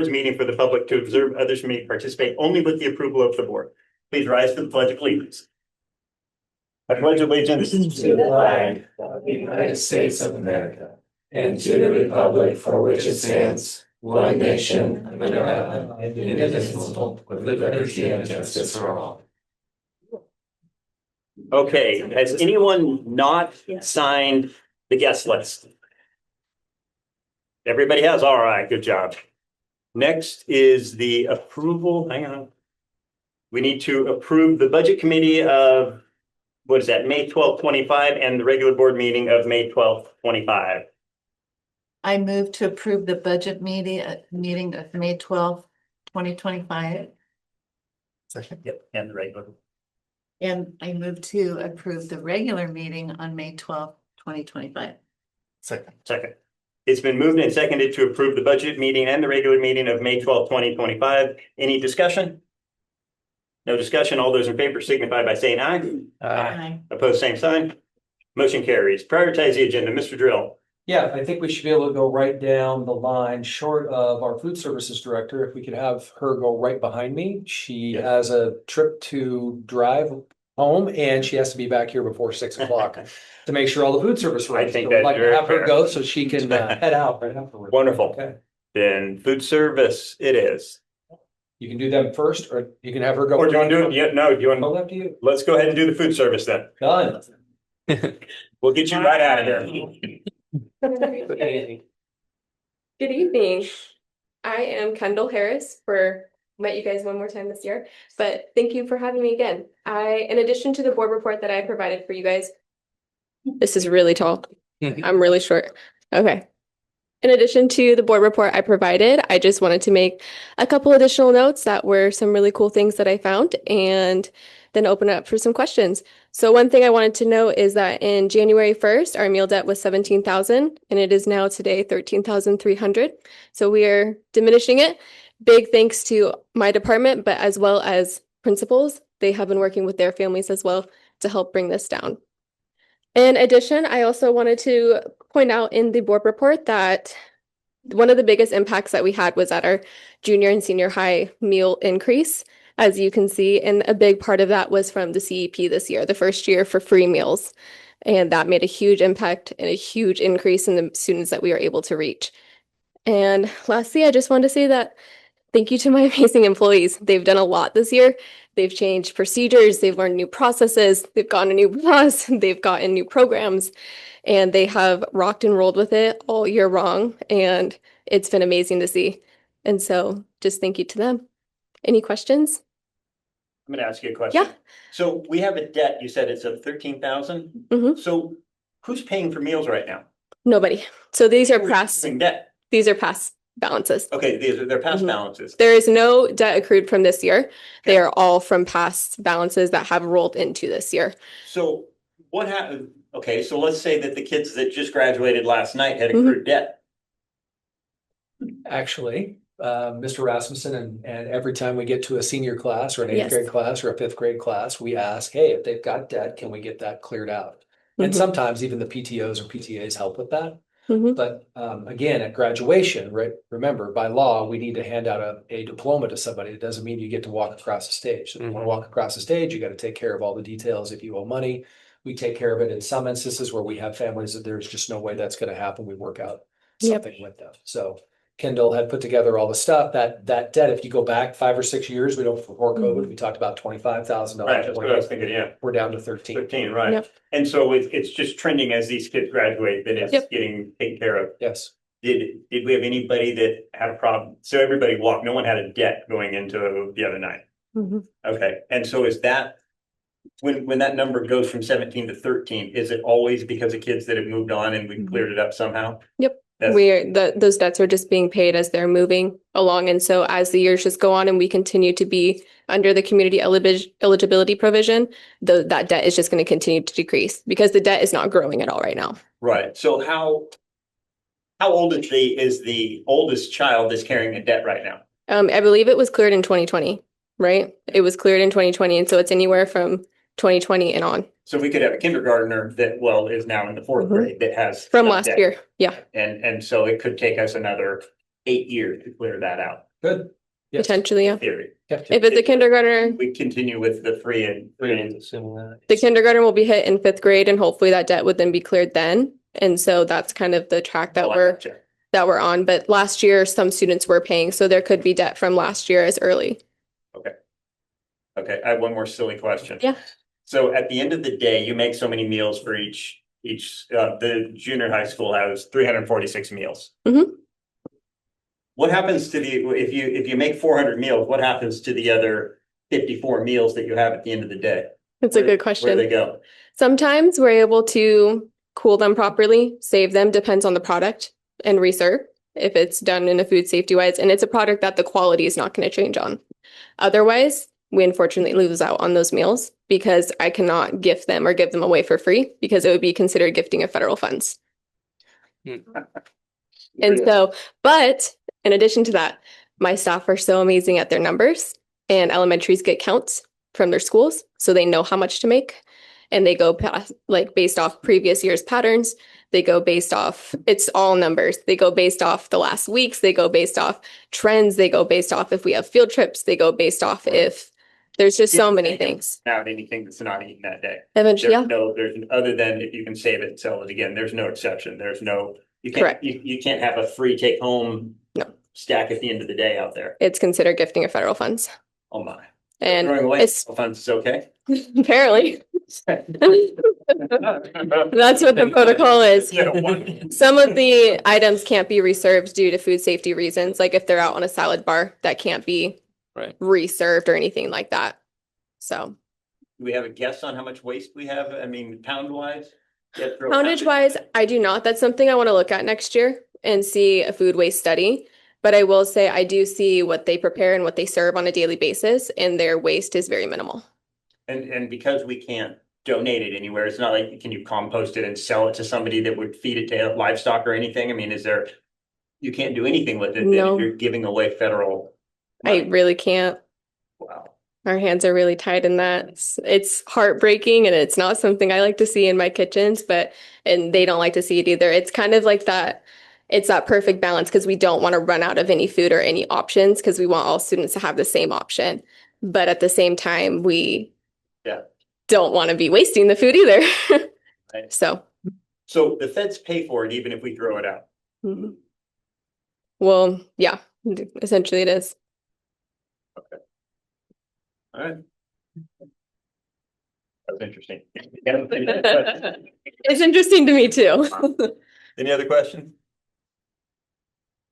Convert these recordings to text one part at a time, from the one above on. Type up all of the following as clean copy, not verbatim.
meeting for the public to observe. Others may participate only with the approval of the board. Please rise for the Pledge of Allegiance. I pledge allegiance to the flag of the United States of America and to the republic for which it stands, one nation, under God, indivisible, with liberty and justice for all. Okay, has anyone not signed the guest list? Everybody has? All right, good job. Next is the approval. Hang on. We need to approve the budget committee of, what is that, May 12th, 25, and the regular board meeting of May 12th, 25. I move to approve the budget meeting of May 12th, 2025. Second. Yep, and the regular. And I move to approve the regular meeting on May 12th, 2025. Second. It's been moved and seconded to approve the budget meeting and the regular meeting of May 12th, 2025. Any discussion? No discussion. All those in favor signify by saying aye. Aye. Opposed, same sign. Motion carries. Prioritize the agenda. Mr. Drill. Yeah, I think we should be able to go right down the line, short of our food services director. If we could have her go right behind me. She has a trip to drive home and she has to be back here before 6 o'clock to make sure all the food service. I think so that's I'd like to very have her fair. go so she can head out right afterwards. Wonderful. Okay. Then food service it is. You can do them first, or you can have her go. Or do you want to do it? Yeah, no, do you want All up to you. Let's go ahead and do the food service then. Done. We'll get you right out of here. Good evening. I am Kendall Harris. Met you guys one more time this year, but thank you for having me again. In addition to the board report that I provided for you guys, this is really tall. I'm really short. Okay. In addition to the board report I provided, I just wanted to make a couple additional notes that were some really cool things that I found and then open it up for some questions. So one thing I wanted to note is that in January 1st, our meal debt was $17,000 and it is now today $13,300. So we are diminishing it. Big thanks to my department, but as well as principals. They have been working with their families as well to help bring this down. In addition, I also wanted to point out in the board report that one of the biggest impacts that we had was at our junior and senior high meal increase, as you can see, and a big part of that was from the CEP this year, the first year for free meals. And that made a huge impact and a huge increase in the students that we were able to reach. And lastly, I just wanted to say that thank you to my amazing employees. They've done a lot this year. They've changed procedures, they've learned new processes, they've gotten a new boss, they've gotten new programs, and they have rocked and rolled with it all year long. And it's been amazing to see. And so just thank you to them. Any questions? I'm going to ask you a question. Yeah. So we have a debt, you said it's of 13,000. Mhm. So who's paying for meals right now? Nobody. So these are Who's past, using debt? these are past balances. Okay, they're past balances. There is no debt accrued from this year. They are all from past balances that have rolled into this year. So what happened? Okay, so let's say that the kids that just graduated last night had accrued debt. Actually, Mr. Rasmussen, and every time we get to a senior class or an eighth Yes. grade class or a fifth grade class, we ask, hey, if they've got debt, can we get that cleared out? And Mhm. sometimes even the PTOs or PTAs help with that. Mhm. But again, at graduation, right, remember, by law, we need to hand out a diploma to somebody. It doesn't mean you get to walk across the stage. So if you want to walk across the stage, you got to take care of all the details. If you owe money, we take care of it. In some instances where we have families that there's just no way that's going to happen, we work out Yep. something with them. So Kendall had put together all the stuff that debt, if you go back 5 or 6 years, we don't, before COVID, we talked about $25,000. Right, that's what I was thinking, yeah. We're down to 13. 13, right. Yep. And so it's just trending as these kids graduate, that it's Yep. getting taken care of. Yes. Did we have anybody that had a problem? So everybody walked, no one had a debt going into the other night. Mhm. Okay, and so is that, when that number goes from 17 to 13, is it always because of kids that have moved on and we've cleared it up somehow? Yep. That's- Those debts are just being paid as they're moving along. And so as the years just go on and we continue to be under the community eligibility provision, that debt is just going to continue to decrease because the debt is not growing at all right now. Right, so how old is the oldest child that's carrying a debt right now? I believe it was cleared in 2020, right? It was cleared in 2020. And so it's anywhere from 2020 and on. So we could have a kindergartner that, well, is now in the fourth grade that has. From some last debt. year. Yeah. And so it could take us another 8 years to clear that out. Good. Yes. potentially, yeah. Theory. Yeah. If it's a kindergartner, We continue with the free and. the kindergarten will be hit in fifth grade and hopefully that debt would then be cleared then. And so that's kind of the track that Oh, I we're gotcha. that we're on. But last year, some students were paying, so there could be debt from last year as early. Okay, I have one more silly question. Yeah. So at the end of the day, you make so many meals for each, the junior high school has 346 meals. Mhm. What happens to if you make 400 meals, what happens to the other 54 meals that you have at the end of the day? That's a good Where question. they go? Sometimes we're able to cool them properly, save them, depends on the product, and reserve if it's done in a food safety wise. And it's a product that the quality is not going to change on. Otherwise, we unfortunately lose out on those meals because I cannot gift them or give them away for free because it would be considered gifting of federal funds. And so, but in addition to that, my staff are so amazing at their numbers, and elementaries get counts from their schools, so they know how much to make. And they go past, like, based off previous year's patterns. They go based off, it's all numbers. They go based off the last weeks. They go based off trends. They go based off if we have field trips. They go based off if there's just so many things. Out anything that's not eaten that day. Eventually, yeah. There's other than if you can save it and sell it again, there's no exception. There's no, you can't, Correct. you can't have a free take home. No. Stack at the end of the day out there. It's considered gifting of federal funds. Oh my. And Throwing away it's funds is okay. apparently that's what the protocol is. Yeah, one. Some of the items can't be reserved due to food safety reasons, like if they're out on a salad bar, that can't be reserved or anything like that. So Do we have a guess on how much waste we have? I mean, pound wise? poundage wise, I do not. That's something I want to look at next year and see a food waste study. But I will say I do see what they prepare and what they serve on a daily basis, and their waste is very minimal. And because we can't donate it anywhere, it's not like, can you compost it and sell it to somebody that would feed it to livestock or anything? I mean, you can't do anything with it. No. You're giving away federal I money. really can't. Wow. Our hands are really tied in that. It's heartbreaking, and it's not something I like to see in my kitchens, and they don't like to see it either. It's kind of like that. It's that perfect balance because we don't want to run out of any food or any options because we want all students to have the same option. But at the same time, we don't want to be wasting the food either. Right. So the feds pay for it even if we throw it out. mhm. Well, yeah, essentially it is. Okay. All right. That was interesting. It's interesting to me too. Any other questions?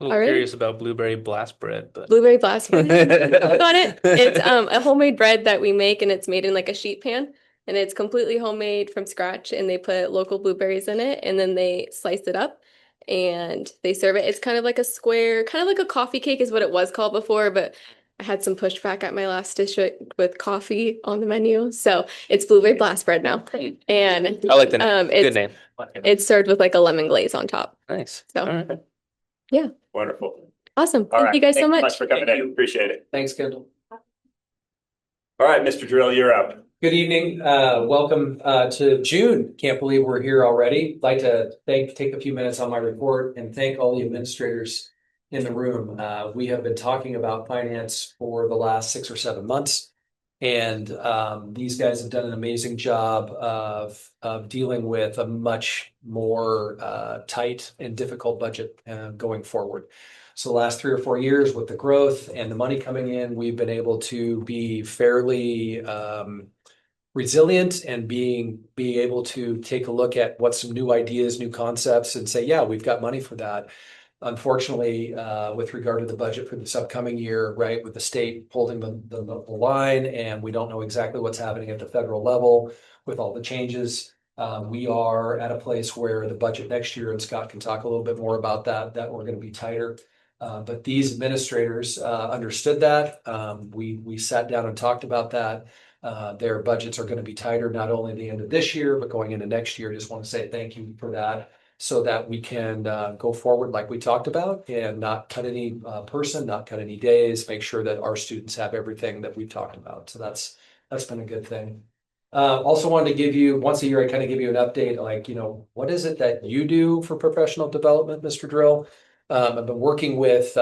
A little Alright. curious about blueberry blast bread, but Blueberry blast bread. Got it. It's a homemade bread that we make, and it's made in like a sheet pan, and it's completely homemade from scratch, and they put local blueberries in it, and then they slice it up and they serve it. It's kind of like a square, kind of like a coffee cake is what it was called before, but I had some pushback at my last district with coffee on the menu. So it's blueberry blast bread now. And I like the name. Good it's name. it's served with like a lemon glaze on top. Nice. So All right. Wonderful. awesome. All Thank right. you guys so Thanks much. for coming in. Appreciate it. Thanks, Kendall. All right, Mr. Drill, you're up. Good evening. Welcome to June. Can't believe we're here already. Like to take a few minutes on my report and thank all the administrators in the room. We have been talking about finance for the last 6 or 7 months, and these guys have done an amazing job of dealing with a much more tight and difficult budget going forward. So the last 3 or 4 years, with the growth and the money coming in, we've been able to be fairly resilient and be able to take a look at what some new ideas, new concepts, and say, yeah, we've got money for that. Unfortunately, with regard to the budget for this upcoming year, right, with the state holding the line, and we don't know exactly what's happening at the federal level with all the changes. We are at a place where the budget next year, and Scott can talk a little bit more about that we're going to be tighter. But these administrators understood that. We sat down and talked about that. Their budgets are going to be tighter, not only at the end of this year, but going into next year. Just want to say thank you for that, so that we can go forward like we talked about and not cut any not cut any days, make sure that our students have everything that we've talked about. So that's been a good thing. Also wanted to give you, once a year, I kind of give you an update, like, what is it that you do for professional development, Mr. Drill? I've been working with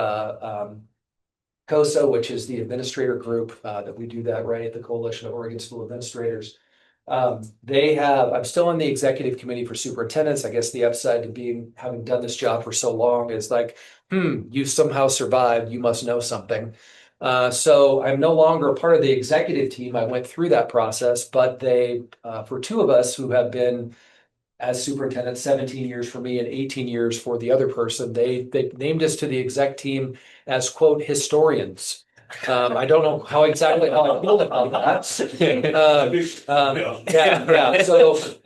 COSA, which is the administrator group, that we do that, right? The Coalition of Oregon School Administrators. I'm still on the executive committee for superintendents. I guess the upside to having done this job for so long is like, you somehow survived, you must know something. So I'm no longer a part of the executive team. I went through that process, but for two of us who have been as superintendent, 17 years for me and 18 years for the other person, they named us to the exec team as, quote, historians. I don't know how I feel about that. Yeah. So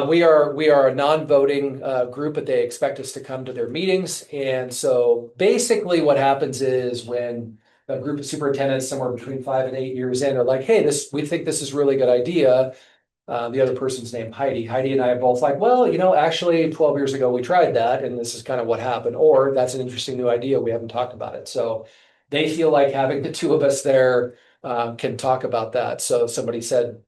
we are a non-voting group, but they expect us to come to their meetings. And so basically what happens is when a group of superintendents somewhere between 5 and 8 years in are like, hey, we think this is a really good idea. The other person's named Heidi. Heidi and I are both like, well, actually 12 years ago we tried that and this is kind of what happened. Or that's an interesting new idea. We haven't talked about it. So they feel like having the two of us there can talk about that. So somebody said,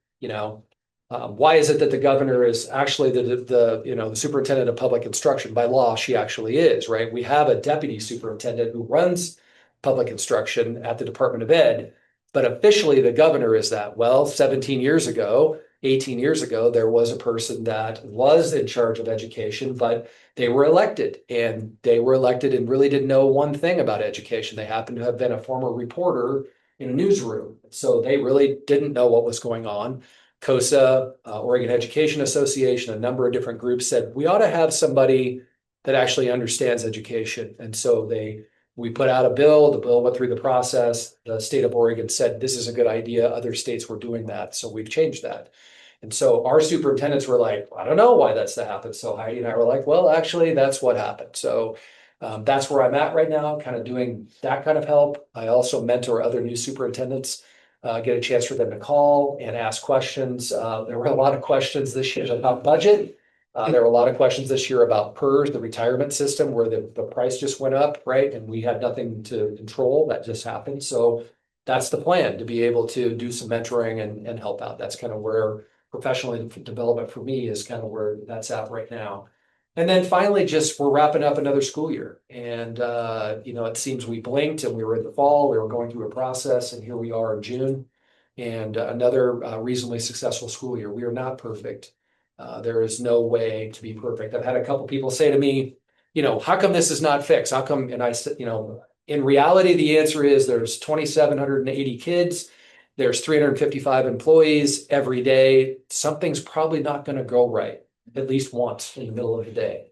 why is it that the governor is actually the superintendent of public instruction? By law, she actually is, right? We have a deputy superintendent who runs public instruction at the Department of Ed, but officially the governor is that. Well, 18 years ago, there was a person that was in charge of education, but they were elected and really didn't know one thing about education. They happened to have been a former reporter in a newsroom. So they really didn't know what was going on. COSA, Oregon Education Association, a number of different groups said, we ought to have somebody that actually understands education. And so we put out a bill, the bill went through the process. The state of Oregon said, this is a good idea. Other states were doing that. So we've changed that. And so our superintendents were like, I don't know why that's happened. So Heidi and I were like, well, actually, that's what happened. So that's where I'm at right now, kind of doing that kind of help. I also mentor other new superintendents, get a chance for them to call and ask questions. There were a lot of questions this year about budget. There were a lot of questions this year about PERS, the retirement system, where the price just went up, right? And we had nothing to control. That just happened. So that's the plan, to be able to do some mentoring and help out. That's kind of where professional development for me is kind of where that's at right now. And then finally, we're wrapping up another school year. And, it seems we blinked and we were in the fall, we were going through a process, and here we are in June. And another reasonably successful school year. We are not perfect. There is no way to be perfect. I've had a couple people say to me, how come this is not fixed? How come? And I said, in reality, the answer is there's 2,780 kids. There's 355 employees every day. Something's probably not going to go right at least once in the middle of the day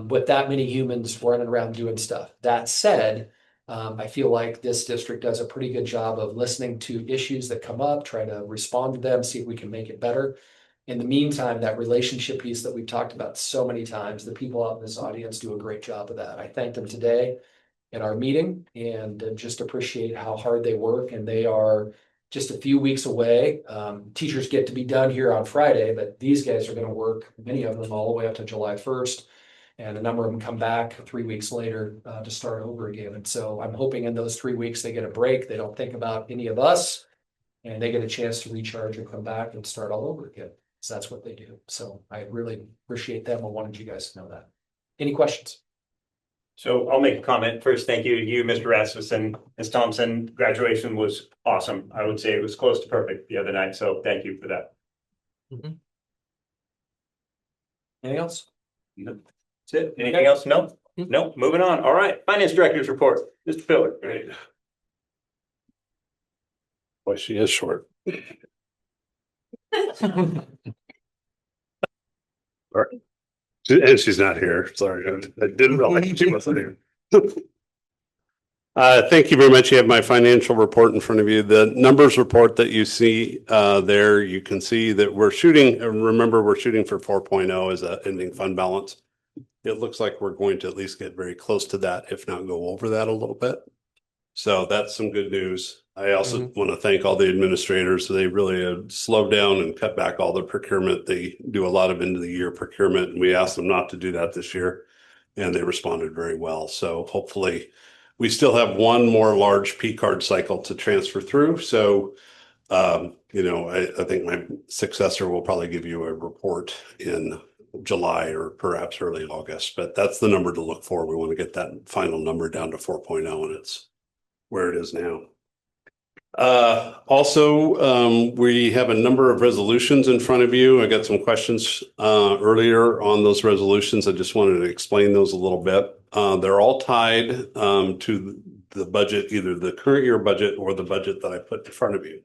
with that many humans running around doing stuff. That said, I feel like this district does a pretty good job of listening to issues that come up, trying to respond to them, see if we can make it better. In the meantime, that relationship piece that we've talked about so many times, the people out in this audience do a great job of that. I thank them today in our meeting and just appreciate how hard they work. And they are just a few weeks away. Teachers get to be done here on Friday, but these guys are going to work, many of them, all the way up to July 1st. And a number of them come back 3 weeks later to start over again. And so I'm hoping in those 3 weeks they get a break. They don't think about any of us and they get a chance to recharge and come back and start all over again. So that's what they do. So I really appreciate them. I wanted you guys to know that. Any questions? So I'll make a comment first. Thank you, Mr. Rasmussen. Ms. Thompson, graduation was awesome. I would say it was close to perfect the other night. So thank you for that. Anything else? No. That's it. Anything else? No? No. Moving on. All right. Finance Director's report. Mr. Filler. Great. Boy, she is short. Sorry. And she's not here. Sorry. I didn't realize she wasn't here. Thank you very much. You have my financial report in front of you. The numbers report that you see there, you can see that we're shooting. Remember, we're shooting for 4.0 as an ending fund balance. It looks like we're going to at least get very close to that, if not go over that a little bit. So that's some good news. I also want to thank all the administrators. They really have slowed down and cut back all the procurement. They do a lot of end of the year procurement, and we asked them not to do that this year, and they responded very well. So hopefully we still have one more large P card cycle to transfer through. So, I think my successor will probably give you a report in July or perhaps early August, but that's the number to look for. We want to get that final number down to 4.0, and it's where it is now. Also, we have a number of resolutions in front of you. I got some questions earlier on those resolutions. I just wanted to explain those a little bit. They're all tied to the budget, either the current year budget or the budget that I put in front of you.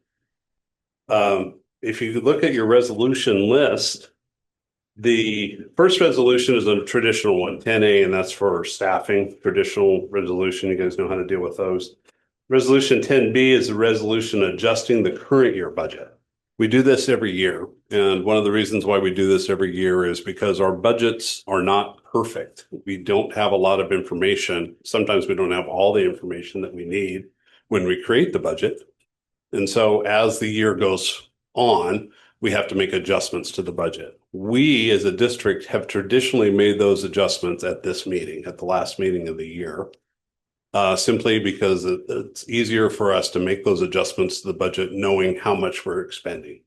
If you look at your resolution list, the first resolution is a traditional one, 10A, and that's for staffing, traditional resolution. You guys know how to deal with those. Resolution 10B is a resolution adjusting the current year budget. We do this every year. And one of the reasons why we do this every year is because our budgets are not perfect. We don't have a lot of information. Sometimes we don't have all the information that we need when we create the budget. And so as the year goes on, we have to make adjustments to the budget. We as a district have traditionally made those adjustments at this meeting, at the last meeting of the year. Simply because it's easier for us to make those adjustments to the budget knowing how much we're expending.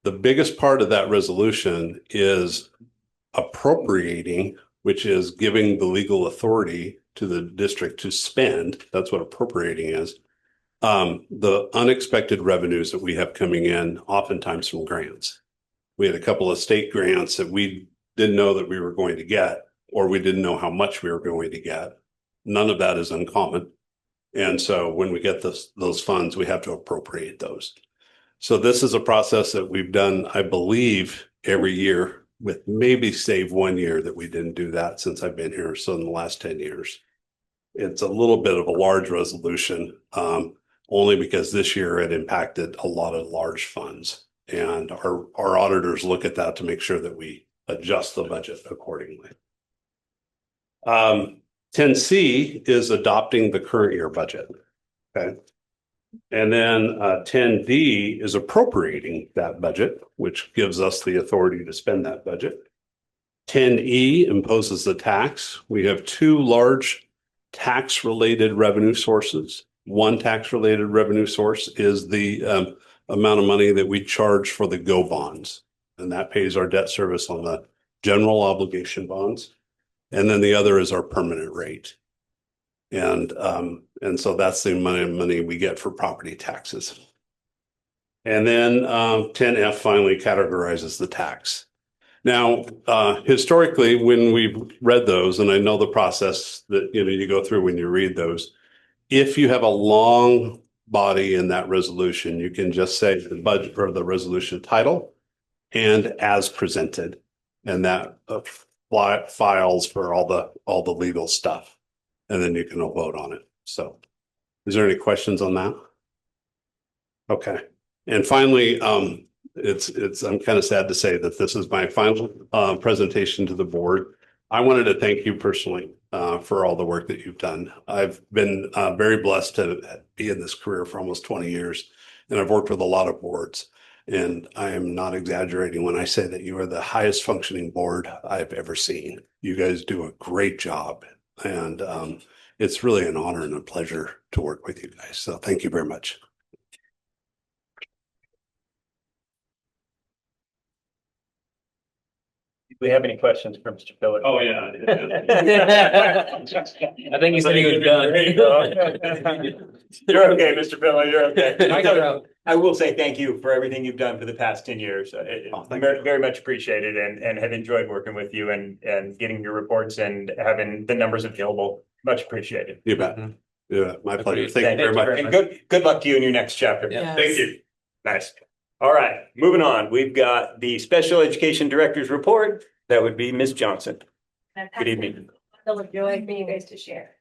The biggest part of that resolution is appropriating, which is giving the legal authority to the district to spend. That's what appropriating is. The unexpected revenues that we have coming in, oftentimes from grants. We had a couple of state grants that we didn't know that we were going to get, or we didn't know how much we were going to get. None of that is uncommon. And so when we get those funds, we have to appropriate those. So this is a process that we've done, I believe, every year, with maybe save 1 year that we didn't do that since I've been here. So in the last 10 years, it's a little bit of a large resolution, only because this year it impacted a lot of large funds. And our auditors look at that to make sure that we adjust the budget accordingly. 10C is adopting the current year budget. Okay. And then 10D is appropriating that budget, which gives us the authority to spend that budget. 10E imposes the tax. We have two large tax-related revenue sources. One tax-related revenue source is the amount of money that we charge for the GO bonds, and that pays our debt service on the general obligation bonds. And then the other is our permanent rate. And so that's the amount of money we get for property taxes. And then 10F finally categorizes the tax. Now, historically, when we've read those, and I know the process that you go through when you read those, if you have a long body in that resolution, you can just say the budget or the resolution title and as presented, and that files for all the legal stuff, and then you can vote on it. So is there any questions on that? Okay. And finally, I'm kind of sad to say that this is my final presentation to the board. I wanted to thank you personally for all the work that you've done. I've been very blessed to be in this career for almost 20 years, and I've worked with a lot of boards. And I am not exaggerating when I say that you are the highest functioning board I've ever seen. You guys do a great job, and it's really an honor and a pleasure to work with you guys. So thank you very much. Do we have any questions for Mr. Phillips? Oh, yeah. I think he's pretty done. You're okay, Mr. Phillips. You're okay. I got I will say thank you for everything you've done for the past 10 years. Thank Very, you. very much appreciated, and have enjoyed working with you and getting your reports and having the numbers available. Much appreciated. You bet. Yeah, my pleasure. Agreed. Thank you very much. And good luck to you in your next chapter. Yes. Thank you. Nice. All right, moving on. We've got the Special Education Director's Report. That would be Ms. Johnson. Good evening. Still a joy for you guys to share.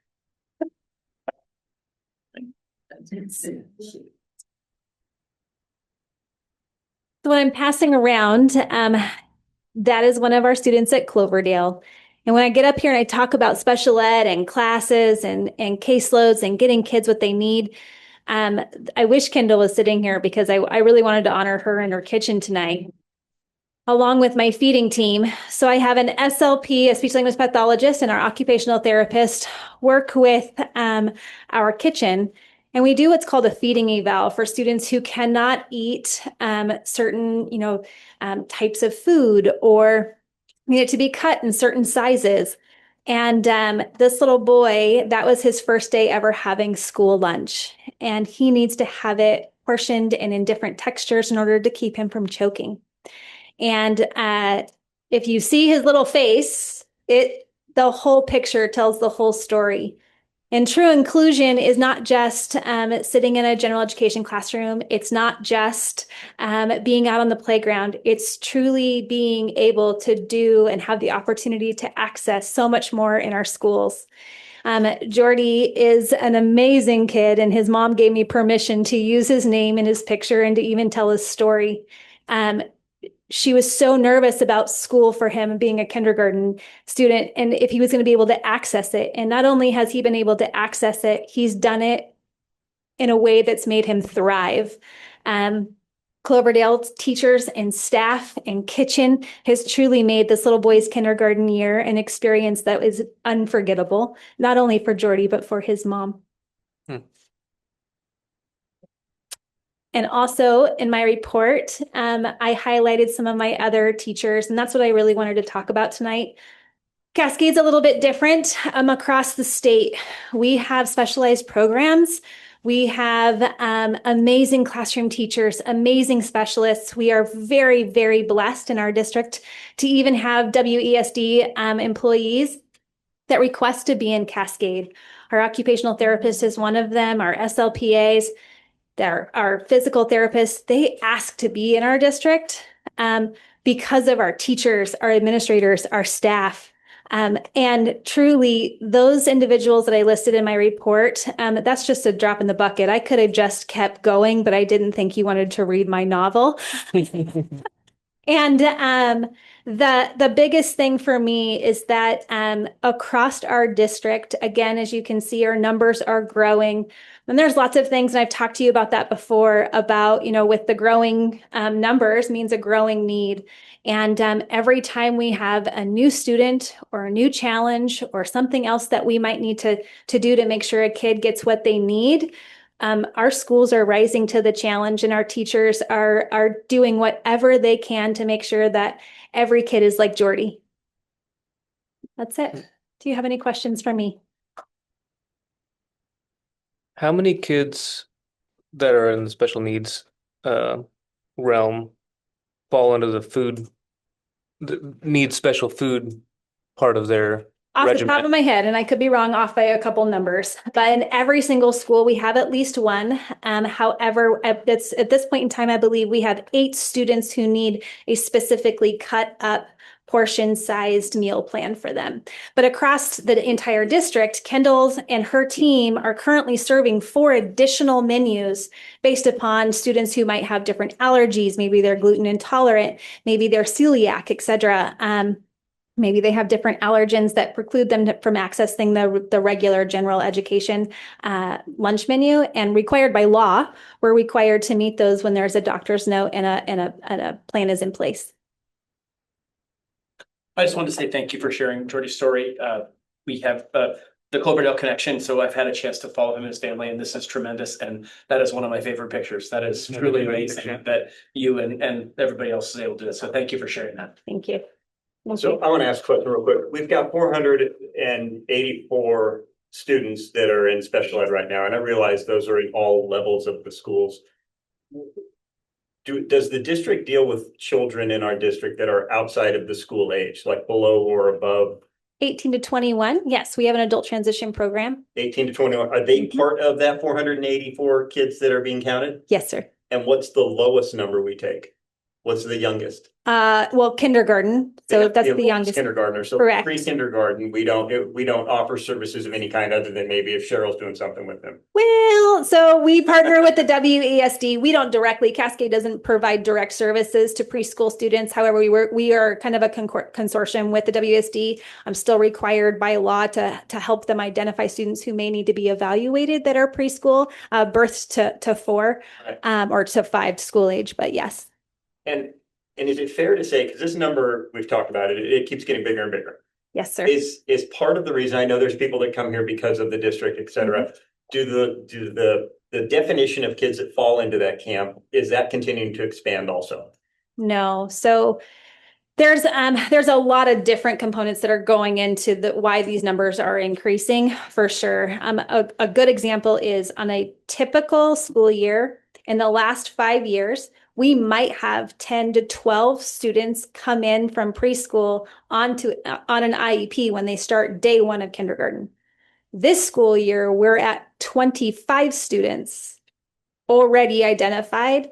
So what I'm passing around, that is one of our students at Cloverdale. And when I get up here and I talk about special ed and classes and caseloads and getting kids what they need, I wish Kendall was sitting here because I really wanted to honor her in her kitchen tonight, along with my feeding team. So I have an SLP, a speech language pathologist, and our occupational therapist work with our kitchen. And we do what's called a feeding eval for students who cannot eat certain, types of food or need it to be cut in certain sizes. And this little boy, that was his first day ever having school lunch. And he needs to have it portioned and in different textures in order to keep him from choking. And if you see his little face, the whole picture tells the whole story. And true inclusion is not just sitting in a general education classroom. It's not just being out on the playground. It's truly being able to do and have the opportunity to access so much more in our schools. Jordy is an amazing kid, and his mom gave me permission to use his name in his picture and to even tell his story. She was so nervous about school for him being a kindergarten student and if he was going to be able to access it. And not only has he been able to access it, he's done it in a way that's made him thrive. Cloverdale teachers and staff and kitchen has truly made this little boy's kindergarten year an experience that is unforgettable, not only for Jordy, but for his mom. And also in my report, I highlighted some of my other teachers, and that's what I really wanted to talk about tonight. Cascade's a little bit different across the state. We have specialized programs. We have amazing classroom teachers, amazing specialists. We are very, very blessed in our district to even have WESD employees that request to be in Cascade. Our occupational therapist is one of them, our SLPAs. Our physical therapists, they ask to be in our district because of our teachers, our administrators, our staff. And truly, those individuals that I listed in my report, that's just a drop in the bucket. I could have just kept going, but I didn't think you wanted to read my novel. And the biggest thing for me is that across our district, again, as you can see, our numbers are growing. And there's lots of things, and I've talked to you about that before, about, with the growing numbers means a growing need. And every time we have a new student or a new challenge or something else that we might need to do to make sure a kid gets what they need, our schools are rising to the challenge, and our teachers are doing whatever they can to make sure that every kid is like Jordy. That's it. Do you have any questions for me? How many kids that are in the special needs realm fall under the need special food part of their Off regimen? the top of my head, and I could be wrong off by a couple numbers, but in every single school we have at least one. However, at this point in time, I believe we have 8 students who need a specifically cut up portion-sized meal plan for them. But across the entire district, Kendall's and her team are currently serving 4 additional menus based upon students who might have different allergies. Maybe they're gluten intolerant, maybe they're celiac, etc. Maybe they have different allergens that preclude them from accessing the regular general education lunch menu, and required by law, we're required to meet those when there's a doctor's note and a plan is in place. I just wanted to say thank you for sharing Jordy's story. We have the Cloverdale connection, so I've had a chance to follow him and his family, and this is tremendous. And that is one of my favorite pictures. That is truly amazing that you and everybody else is able to do it. So thank you for sharing that. Thank you. So I want to ask a question real quick. We've got 484 students that are in special ed right now, and I realize those are in all levels of the schools. Does the district deal with children in our district that are outside of the school age, like below or above 18 to 21? Yes, we have an adult transition program. 18 to 21? Are they part of that 484 kids that are being counted? Yes, sir. And what's the lowest number we take? What's the youngest? Well, kindergarten. So that's the youngest. Kindergartner. So correct. Pre-kindergarten, we don't offer services of any kind other than maybe if Cheryl's doing something with them. Well, so we partner with the WESD. We don't directly, Cascade doesn't provide direct services to preschool students. However, we are kind of a consortium with the WESD. I'm still required by law to help them identify students who may need to be evaluated that are preschool, births to 4 or to 5 school age, but yes. And is it fair to say, because this number, we've talked about it, it keeps getting bigger and bigger. Yes, sir. Is part of the reason, I know there's people that come here because of the district, et cetera. Do the definition of kids that fall into that camp, is that continuing to expand also? No. So There's a lot of different components that are going into why these numbers are increasing for sure. A good example is on a typical school year in the last 5 years, we might have 10 to 12 students come in from preschool on an IEP when they start day one of kindergarten. This school year, we're at 25 students already identified.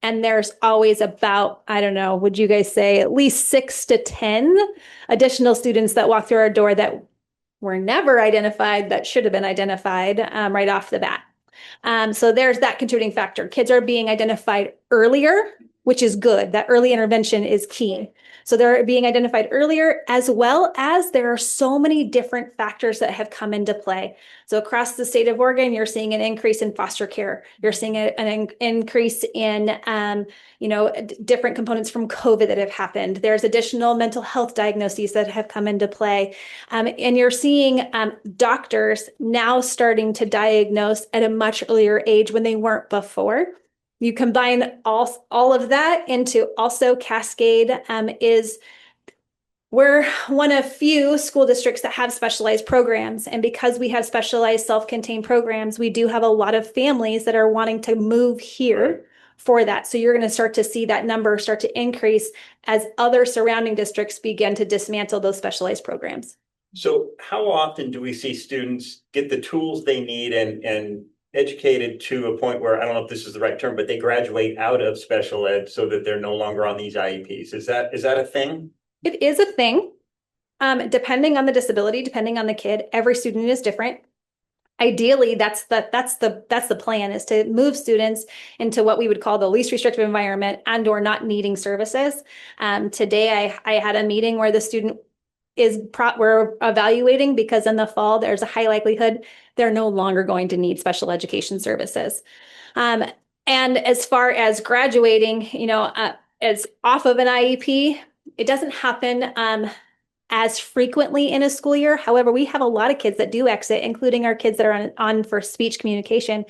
And there's always about, I don't know, would you guys say at least 6 to 10 additional students that walk through our door that were never identified that should have been identified right off the bat. So there's that contributing factor. Kids are being identified earlier, which is good. That early intervention is key. So they're being identified earlier, as well as there are so many different factors that have come into play. So across the state of Oregon, you're seeing an increase in foster care. You're seeing an increase in, different components from COVID that have happened. There's additional mental health diagnoses that have come into play. And you're seeing doctors now starting to diagnose at a much earlier age when they weren't before. You combine all of that into also Cascade we're one of few school districts that have specialized programs. And because we have specialized self-contained programs, we do have a lot of families that are wanting to move here for that. So you're going to start to see that number start to increase as other surrounding districts begin to dismantle those specialized programs. So how often do we see students get the tools they need and educated to a point where, I don't know if this is the right term, but they graduate out of special ed so that they're no longer on these IEPs? Is that a thing? It is a thing. Depending on the disability, depending on the kid, every student is different. Ideally, that's the plan, is to move students into what we would call the least restrictive environment and or not needing services. Today, I had a meeting where the student we're evaluating, because in the fall, there's a high likelihood they're no longer going to need special education services. And as far as graduating, as off of an IEP, it doesn't happen as frequently in a school year. However, we have a lot of kids that do exit, including our kids that are on for speech communication.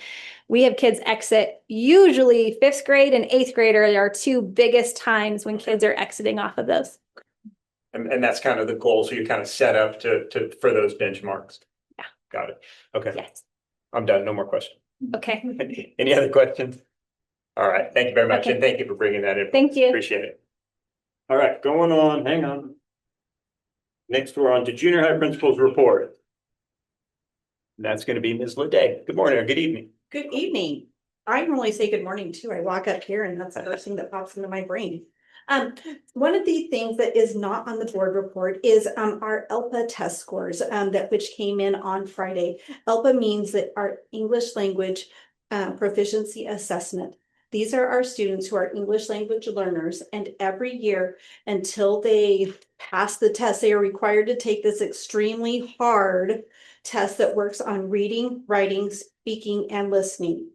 We have kids exit, usually 5th grade and 8th grade are our two biggest times when kids are exiting off of those. And that's kind of the goal. So you kind of set up for those benchmarks. Yeah. Got it. Okay. Yes. I'm done. No more questions. Okay. Any other questions? All right. Thank you very much. Okay. And thank you for bringing that in. Thank you. Appreciate it. All right, going on. Hang on. Next, we're on to junior high principal's report. And that's going to be Ms. Leday. Good morning or good evening. Good evening. I normally say good morning too. I walk up here and that's the first thing that pops into my brain. One of the things that is not on the board report is our ELPA test scores which came in on Friday. ELPA means that our English language proficiency assessment. These are our students who are English language learners, and every year until they pass the test, they are required to take this extremely hard test that works on reading, writing, speaking, and listening.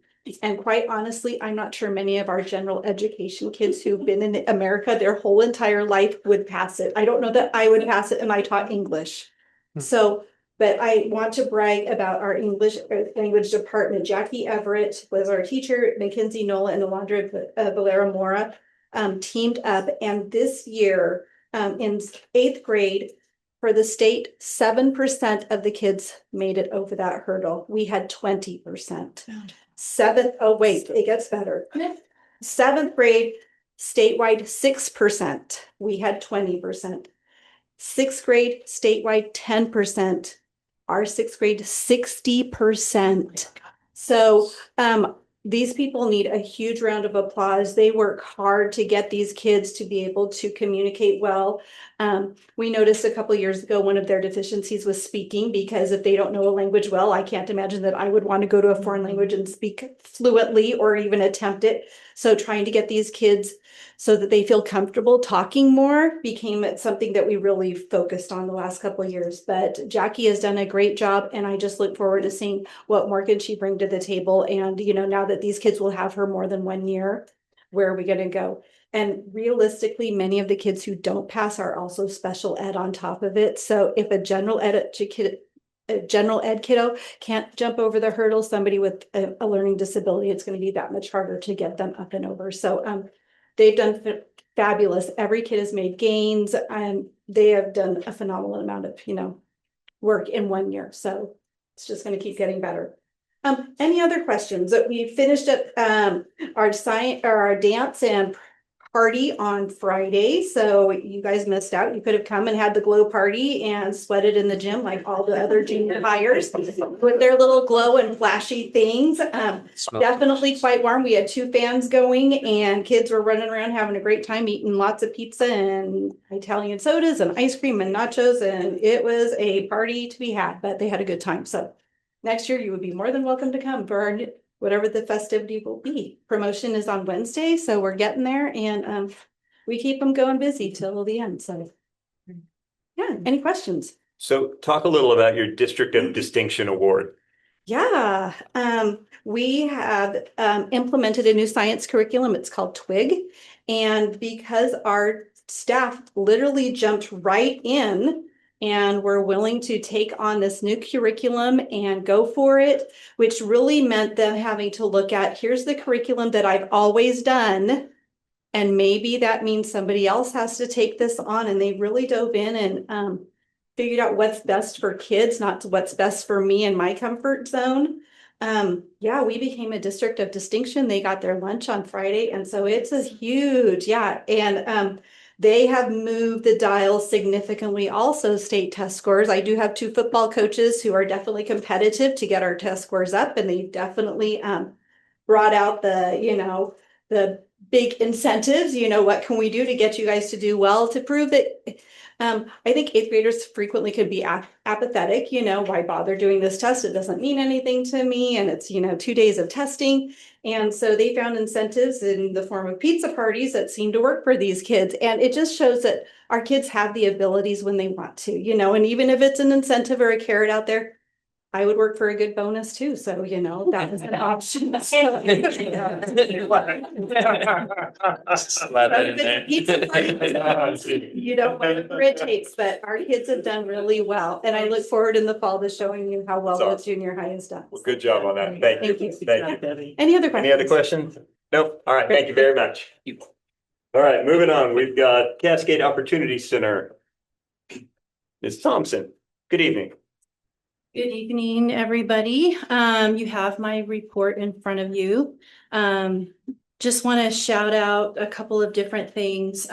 And quite honestly, I'm not sure many of our general education kids who've been in America their whole entire life would pass it. I don't know that I would pass it, and I taught English. So, but I want to brag about our English language department. Jackie Everett was our teacher, Mackenzie Nola and Alondra Valera Mora teamed up. And this year in 8th grade for the state, 7% of the kids made it over that hurdle. We had 20%. It gets better. 7th grade, statewide, 6%. We had 20%. 6th grade, statewide, 10%. Our 6th grade, 60%. So these people need a huge round of applause. They work hard to get these kids to be able to communicate well. We noticed a couple of years ago, one of their deficiencies was speaking, because if they don't know a language well, I can't imagine that I would want to go to a foreign language and speak fluently or even attempt it. So trying to get these kids so that they feel comfortable talking more became something that we really focused on the last couple of years. But Jackie has done a great job, and I just look forward to seeing what more can she bring to the table. And, now that these kids will have her more than 1 year, where are we going to go? And realistically, many of the kids who don't pass are also special ed on top of it. So if a general ed kiddo can't jump over the hurdle, somebody with a learning disability, it's going to be that much harder to get them up and over. So they've done fabulous. Every kid has made gains and they have done a phenomenal amount of, work in 1 year. So it's just going to keep getting better. Any other questions? We finished at our science or our dance and party on Friday. So you guys missed out. You could have come and had the glow party and sweated in the gym like all the other junior hires with their little glow and flashy things. Definitely quite warm. We had 2 fans going and kids were running around having a great time eating lots of pizza and Italian sodas and ice cream and nachos. And it was a party to be had, but they had a good time. So next year you would be more than welcome to come for our whatever the festivity will be. Promotion is on Wednesday, so we're getting there and we keep them going busy till the end. So yeah, any questions? So talk a little about your District of Distinction Award. Yeah, we have implemented a new science curriculum. It's called TWIG. And because our staff literally jumped right in and were willing to take on this new curriculum and go for it, which really meant them having to look at, here's the curriculum that I've always done. And maybe that means somebody else has to take this on. And they really dove in and figured out what's best for kids, not what's best for me and my comfort zone. Yeah, we became a district of distinction. They got their lunch on Friday. And so it's a huge, yeah. And they have moved the dial significantly. Also state test scores. I do have 2 football coaches who are definitely competitive to get our test scores up. And they definitely brought out the big incentives, what can we do to get you guys to do well to prove that I think 8th graders frequently could be apathetic, why bother doing this test? It doesn't mean anything to me. And it's, 2 days of testing. And so they found incentives in the form of pizza parties that seem to work for these kids. And it just shows that our kids have the abilities when they want to, and even if it's an incentive or a carrot out there, I would work for a good bonus too. So, that was an option. Slap that in there. Pizza parties, whatever it takes, but our kids have done really well. And I look forward in the fall to showing you how well the junior high has done. Well, good job on that. Thank you. Thank you. Any other questions? Any other questions? Nope. All right. Thank you very much. All right, moving on. We've got Cascade Opportunity Center. Ms. Thompson, good evening. Good evening, everybody. You have my report in front of you. Just want to shout out a couple of different things.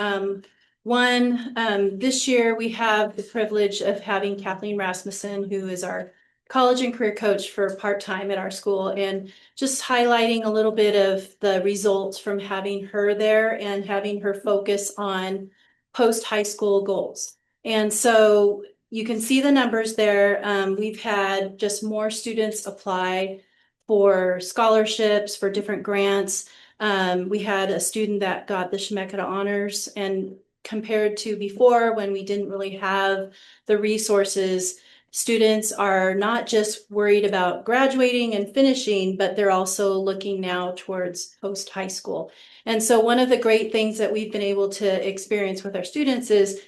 One, this year we have the privilege of having Kathleen Rasmussen, who is our college and career coach for part-time at our school, and just highlighting a little bit of the results from having her there and having her focus on post-high school goals. And so you can see the numbers there. We've had just more students apply for scholarships, for different grants. We had a student that got the Shemeketa honors, and compared to before when we didn't really have the resources, students are not just worried about graduating and finishing, but they're also looking now towards post-high school. And so one of the great things that we've been able to experience with our students is,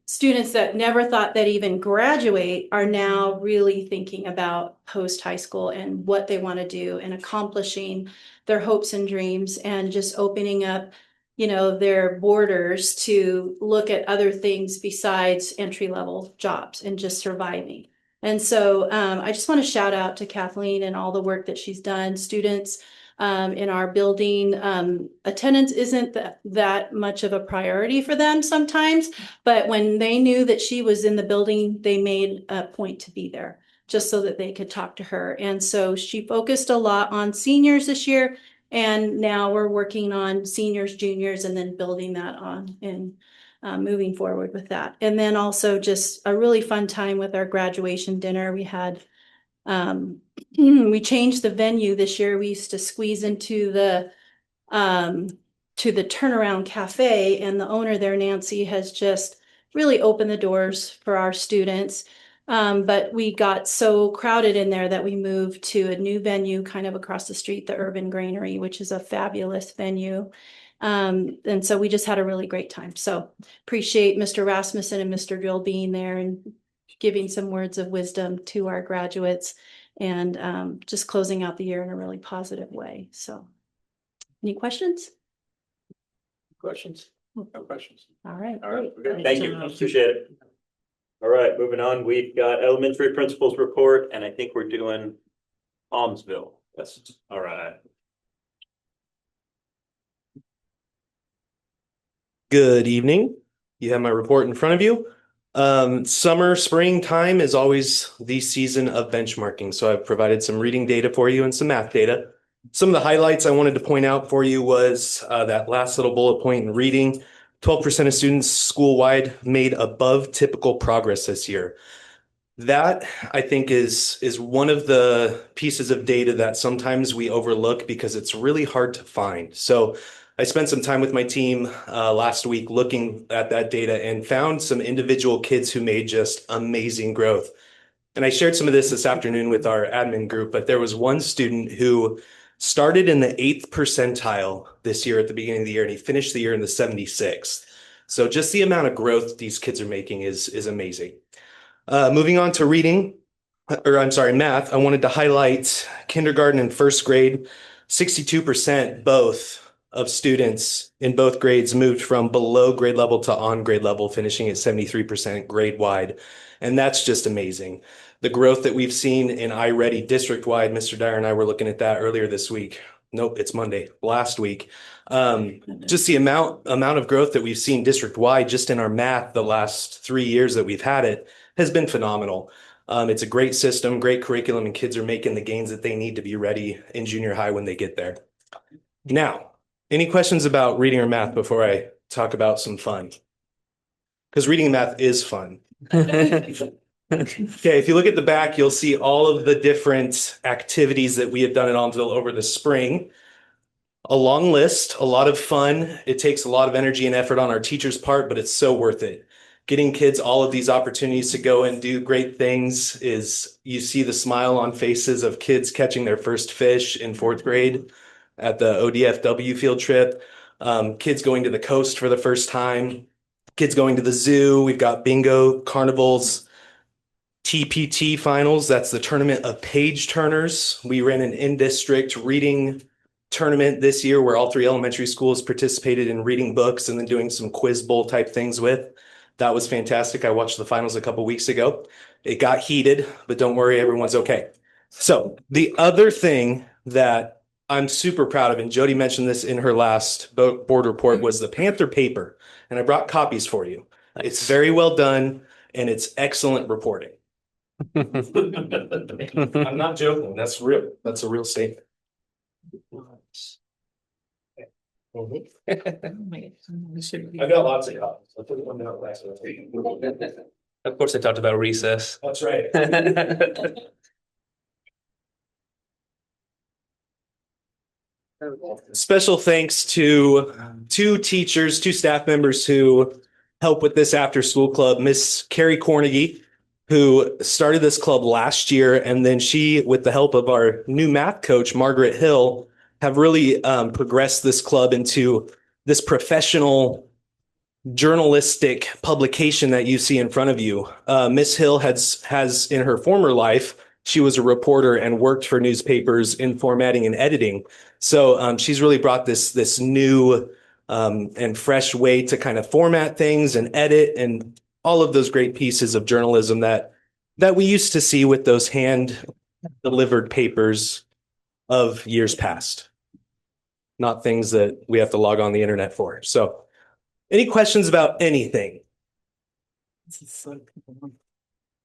students that never thought they'd even graduate are now really thinking about post-high school and what they want to do and accomplishing their hopes and dreams and just opening up, their borders to look at other things besides entry-level jobs and just surviving. And so I just want to shout out to Kathleen and all the work that she's done. Students in our building, attendance isn't that much of a priority for them sometimes, but when they knew that she was in the building, they made a point to be there just so that they could talk to her. And so she focused a lot on seniors this year, and now we're working on seniors, juniors, and then building that on and moving forward with that. And then also just a really fun time with our graduation dinner. We had we changed the venue this year. We used to squeeze into the turnaround cafe, and the owner there, Nancy, has just really opened the doors for our students. But we got so crowded in there that we moved to a new venue kind of across the street, the Urban Granary, which is a fabulous venue. And so we just had a really great time. So appreciate Mr. Rasmussen and Mr. Drill being there and giving some words of wisdom to our graduates and just closing out the year in a really positive way. So any questions? Questions? No questions. All right. All right, great. we're good. Thank you. Appreciate it. All right, moving on. We've got elementary principals report, and I think we're doing Almsville. Yes. All right. Good evening. You have my report in front of you. Summer, spring time is always the season of benchmarking. So I've provided some reading data for you and some math data. Some of the highlights I wanted to point out for you was that last little bullet point in reading. 12% of students school-wide made above typical progress this year. That, I think, is one of the pieces of data that sometimes we overlook because it's really hard to find. So I spent some time with my team last week looking at that data and found some individual kids who made just amazing growth. And I shared some of this afternoon with our admin group, but there was one student who started in the 8th percentile this year at the beginning of the year, and he finished the year in the 76th. So just the amount of growth these kids are making is amazing. Moving on to math, I wanted to highlight kindergarten and first grade. 62% both of students in both grades moved from below grade level to on grade level, finishing at 73% grade wide. And that's just amazing. The growth that we've seen in iReady district wide, Mr. Dyer and I were looking at that earlier this week. Nope, it's Monday, last week. Just the amount of growth that we've seen district wide just in our math the last 3 years that we've had it has been phenomenal. It's a great system, great curriculum, and kids are making the gains that they need to be ready in junior high when they get there. Now, any questions about reading or math before I talk about some fun? Because reading and math is fun. Okay, if you look at the back, you'll see all of the different activities that we have done at Almsville over the spring. A long list, a lot of fun. It takes a lot of energy and effort on our teachers' part, but it's so worth it. Getting kids all of these opportunities to go and do great things is, you see the smile on faces of kids catching their first fish in 4th grade at the ODFW field trip, kids going to the coast for the first time, kids going to the zoo. We've got bingo, carnivals, TPT finals. That's the tournament of page turners. We ran an in-district reading tournament this year where all 3 elementary schools participated in reading books and then doing some quiz bowl type things with. That was fantastic. I watched the finals a couple weeks ago. It got heated, but don't worry, everyone's okay. So the other thing that I'm super proud of, and Jody mentioned this in her last board report, was the Panther paper. And I brought copies for you. Nice. It's very well done and it's excellent reporting. I'm not joking. That's real. That's a real statement. I've got lots of copies. I'll put one out last week. Of course, I talked about recess. That's right. Special thanks to 2 teachers, 2 staff members who help with this after school club. Miss Carrie Cornegie, who started this club last year, and then she, with the help of our new math coach, Margaret Hill, have really progressed this club into this professional journalistic publication that you see in front of you. Miss Hill has in her former life, she was a reporter and worked for newspapers in formatting and editing. So she's really brought this new and fresh way to kind of format things and edit and all of those great pieces of journalism that we used to see with those hand delivered papers of years past, not things that we have to log on the internet for. So any questions about anything?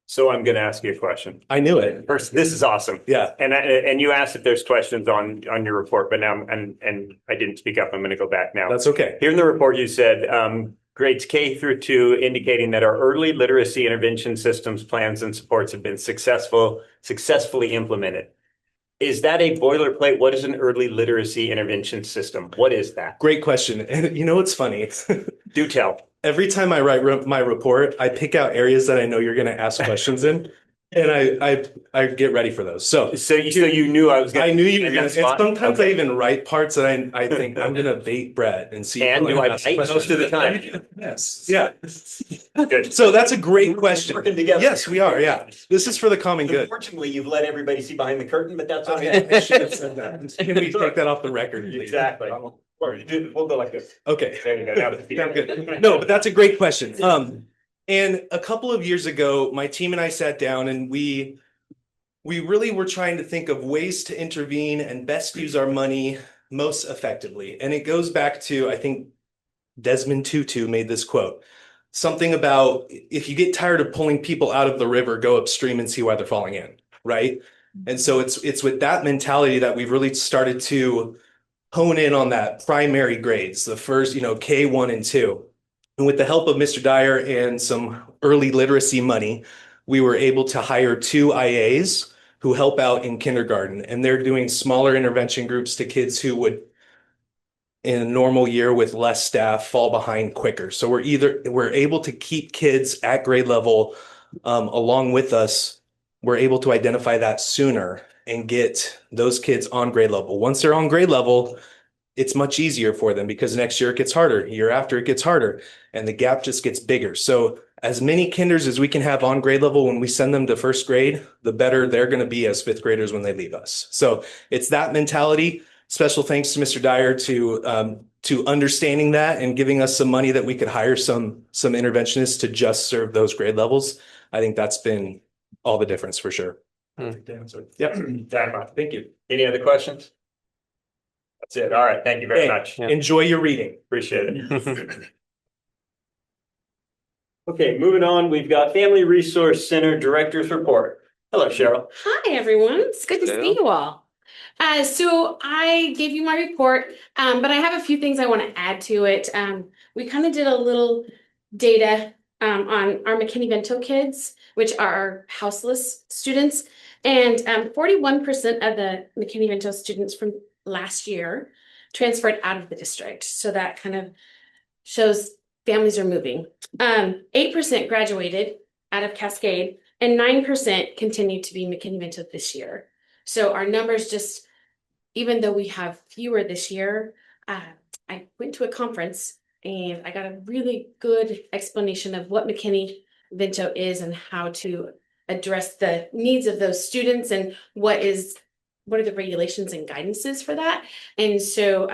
So I'm going to ask you a question. I knew it. First, this is awesome. Yeah. And you asked if there's questions on your report, but now and I didn't speak up. I'm going to go back now. That's okay. Here in the report, you said grades K through 2, indicating that our early literacy intervention systems, plans, and supports have been successfully implemented. Is that a boilerplate? What is an early literacy intervention system? What is that? Great question. And you know what's funny? Do tell. Every time I write my report, I pick out areas that I know you're going to ask questions in, and I get ready for those. So you knew I was going to. I knew you were going to. And sometimes I even write parts that I think I'm going to bait Brett and see. And do I bait most of the time? Yes. Yeah. Good. So that's a great question. Working together. Yes, we are. Yeah. This is for the common good. Unfortunately, you've let everybody see behind the curtain, but that's okay. I should have said that. Can we take that off the record, please? Exactly. We'll go like this. Okay. There you go. Now the- Sound good. No, but that's a great question. And a couple of years ago, my team and I sat down and we really were trying to think of ways to intervene and best use our money most effectively. And it goes back to, I think Desmond Tutu made this quote, something about if you get tired of pulling people out of the river, go upstream and see why they're falling in, right? And so it's with that mentality that we've really started to hone in on that primary grades, the first, K1 and 2. And with the help of Mr. Dyer and some early literacy money, we were able to hire 2 IAs who help out in kindergarten. And they're doing smaller intervention groups to kids who would, in a normal year with less staff, fall behind quicker. So we're able to keep kids at grade level along with us. We're able to identify that sooner and get those kids on grade level. Once they're on grade level, it's much easier for them because next year it gets harder, year after it gets harder, and the gap just gets bigger. So as many kinders as we can have on grade level when we send them to first grade, the better they're going to be as fifth graders when they leave us. So it's that mentality. Special thanks to Mr. Dyer to understanding that and giving us some money that we could hire some interventionists to just serve those grade levels. I think that's been all the difference for sure. Yep. Thank you. Any other questions? That's it. All right. Thank you very much. Enjoy your reading. Appreciate it. Okay, moving on. We've got Family Resource Center Director's Report. Hello, Cheryl. Hi, everyone. It's good to see you all. So I gave you my report, but I have a few things I want to add to it. We kind of did a little data on our McKinney-Vento kids, which are our houseless students. And 41% of the McKinney-Vento students from last year transferred out of the district. So that kind of shows families are moving. 8% graduated out of Cascade, and 9% continue to be McKinney-Vento this year. So our numbers just, even though we have fewer this year, I went to a conference and I got a really good explanation of what McKinney-Vento is and how to address the needs of those students and what are the regulations and guidances for that. And so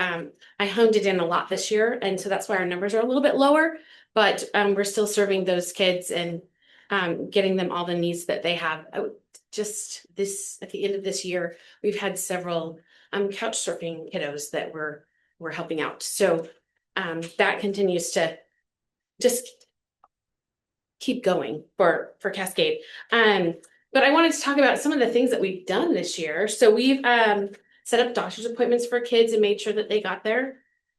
I honed it in a lot this year. And so that's why our numbers are a little bit lower, but we're still serving those kids and getting them all the needs that they have. Just this, at the end of this year, we've had several couch surfing kiddos that we're helping out. So that continues to just keep going for Cascade. But I wanted to talk about some of the things that we've done this year. So we've set up doctor's appointments for kids and made sure that they got there.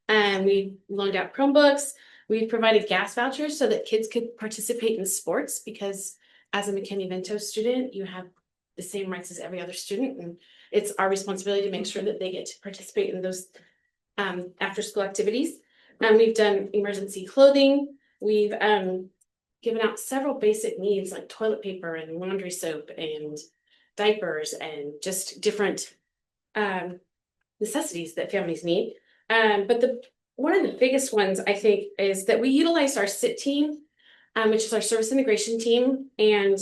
And we loaned out Chromebooks. We've provided gas vouchers so that kids could participate in sports, because as a McKinney-Vento student, you have the same rights as every other student. And it's our responsibility to make sure that they get to participate in those after-school activities. And we've done emergency clothing. We've given out several basic needs like toilet paper and laundry soap and diapers and just different necessities that families need. But one of the biggest ones, I think, is that we utilize our SIT team, which is our service integration team. And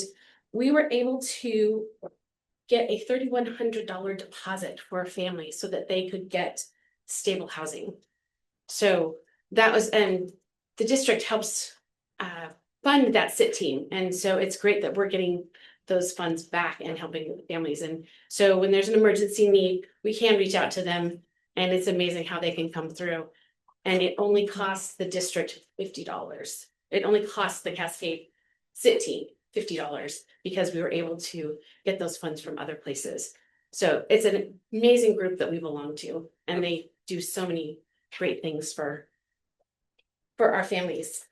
we were able to get a $3,100 deposit for a family so that they could get stable housing. So that was, and the district helps fund that SIT team. And so it's great that we're getting those funds back and helping families. And so when there's an emergency need, we can reach out to them, and it's amazing how they can come through. And it only costs the district $50. It only costs the Cascade SIT team $50 because we were able to get those funds from other places. So it's an amazing group that we belong to, and they do so many great things for our families.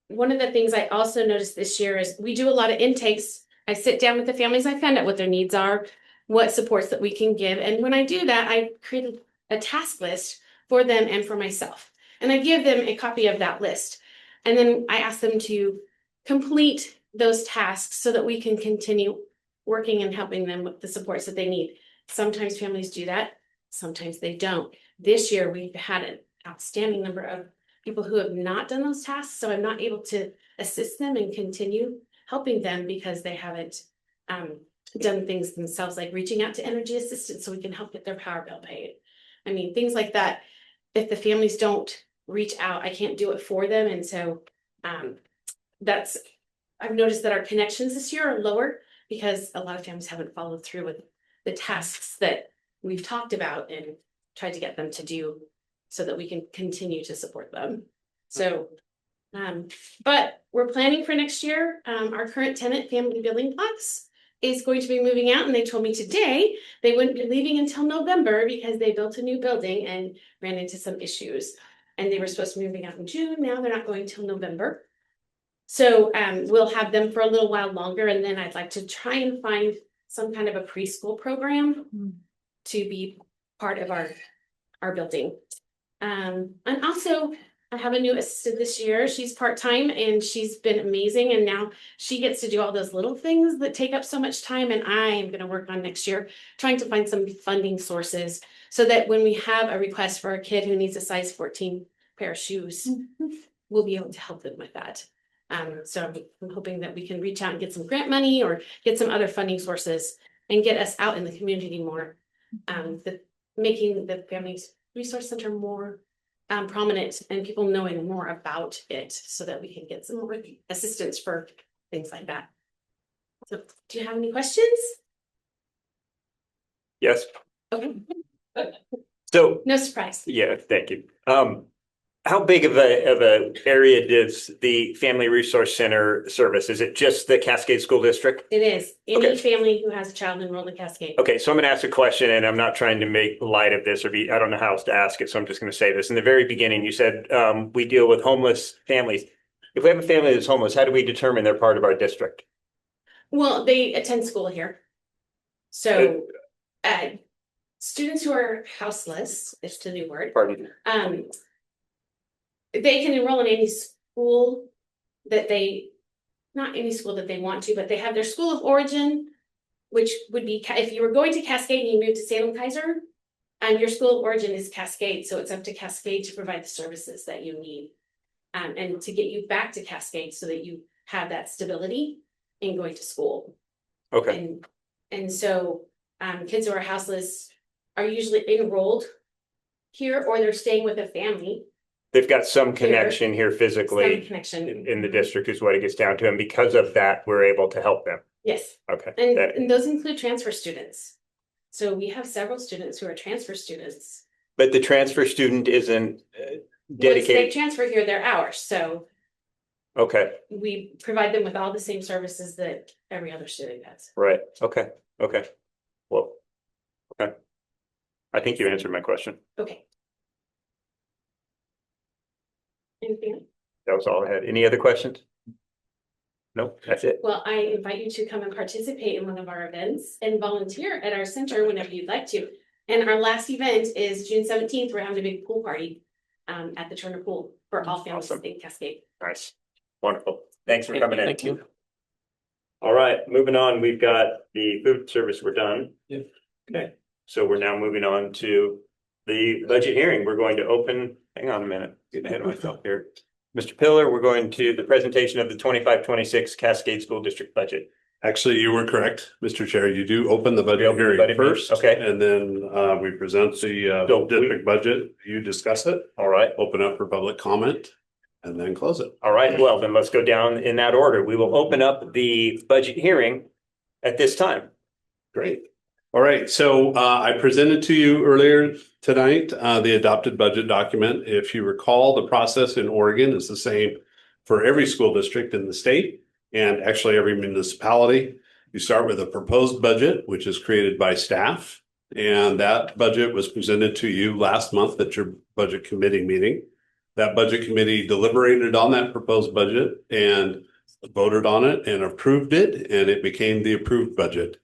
One of the things I also noticed this year is we do a lot of intakes. I sit down with the families, I find out what their needs are, what supports that we can give. And when I do that, I create a task list for them and for myself. And I give them a copy of that list. And then I ask them to complete those tasks so that we can continue working and helping them with the supports that they need. Sometimes families do that, sometimes they don't. This year, we've had an outstanding number of people who have not done those tasks, so I'm not able to assist them and continue helping them because they haven't done things themselves, like reaching out to energy assistance so we can help get their power bill paid. I mean, things like that. If the families don't reach out, I can't do it for them. And so that's, I've noticed that our connections this year are lower because a lot of families haven't followed through with the tasks that we've talked about and tried to get them to do so that we can continue to support them. So, but we're planning for next year. Our current tenant, Family Building Blocks, is going to be moving out, and they told me today they wouldn't be leaving until November because they built a new building and ran into some issues. And they were supposed to be moving out in June. Now they're not going till November. So we'll have them for a little while longer, and then I'd like to try and find some kind of a preschool program to be part of our building. And also I have a new assistant this year. She's part-time and she's been amazing. And now she gets to do all those little things that take up so much time. And I am going to work on next year, trying to find some funding sources so that when we have a request for a kid who needs a size 14 pair of shoes, we'll be able to help them with that. So I'm hoping that we can reach out and get some grant money or get some other funding sources and get us out in the community more. Making the Family Resource Center more prominent and people knowing more about it so that we can get some more assistance for things like that. So do you have any questions? Yes. Okay. So, No surprise. yeah, thank you. How big of a area does the Family Resource Center service? Is it just the Cascade School District? It is. Any Okay. family who has a child enrolled in Cascade. Okay, so I'm going to ask a question, and I'm not trying to make light of this I don't know how else to ask it, so I'm just going to say this. In the very beginning, you said we deal with homeless families. If we have a family that's homeless, how do we determine they're part of our district? Well, they attend school here. So students who are houseless, is the new word. Pardon? They can enroll in any school that not any school that they want to, but they have their school of origin, which would be, if you were going to Cascade and you moved to Salem Kaiser, and your school of origin is Cascade, so it's up to Cascade to provide the services that you need. And to get you back to Cascade so that you have that stability in going to school. Okay. And so kids who are houseless are usually enrolled here or they're staying with a family. They've got some connection here physically Some connection. in the district is what it gets down to. And because of that, we're able to help them. Yes. Okay. And those include transfer students. So we have several students who are transfer students. But the transfer student isn't Once they dedicated. transfer here, they're ours. So Okay, we provide them with all the same services that every other student has. right. Okay. Well, okay. I think you answered my question. Okay. Anything else? That was all I had. Any other questions? Nope, that's it. Well, I invite you to come and participate in one of our events and volunteer at our center whenever you'd like to. And our last event is June 17th. We're having a big pool party at the Turner Pool for all families Awesome. in Cascade. Nice. Wonderful. Thanks for coming in. Thank you. All right, moving on. We've got the food service. We're done. Yeah. Okay, so we're now moving on to the budget hearing. We're going to open, hang on a minute, getting ahead of myself here. Mr. Pillar, we're going to the presentation of the 25-26 Cascade School District budget. Actually, you were correct, Mr. Chair. You do open the We budget open the hearing budget meeting, first. okay. And then we present the So we- district budget. You discuss it, All right. open up for public comment, and then close it. All right, well, then let's go down in that order. We will open up the budget hearing at this time. Great. All right, so I presented to you earlier tonight the adopted budget document. If you recall, the process in Oregon is the same for every school district in the state and actually every municipality. You start with a proposed budget, which is created by staff. And that budget was presented to you last month at your budget committee meeting. That budget committee deliberated on that proposed budget and voted on it and approved it, and it became the approved budget.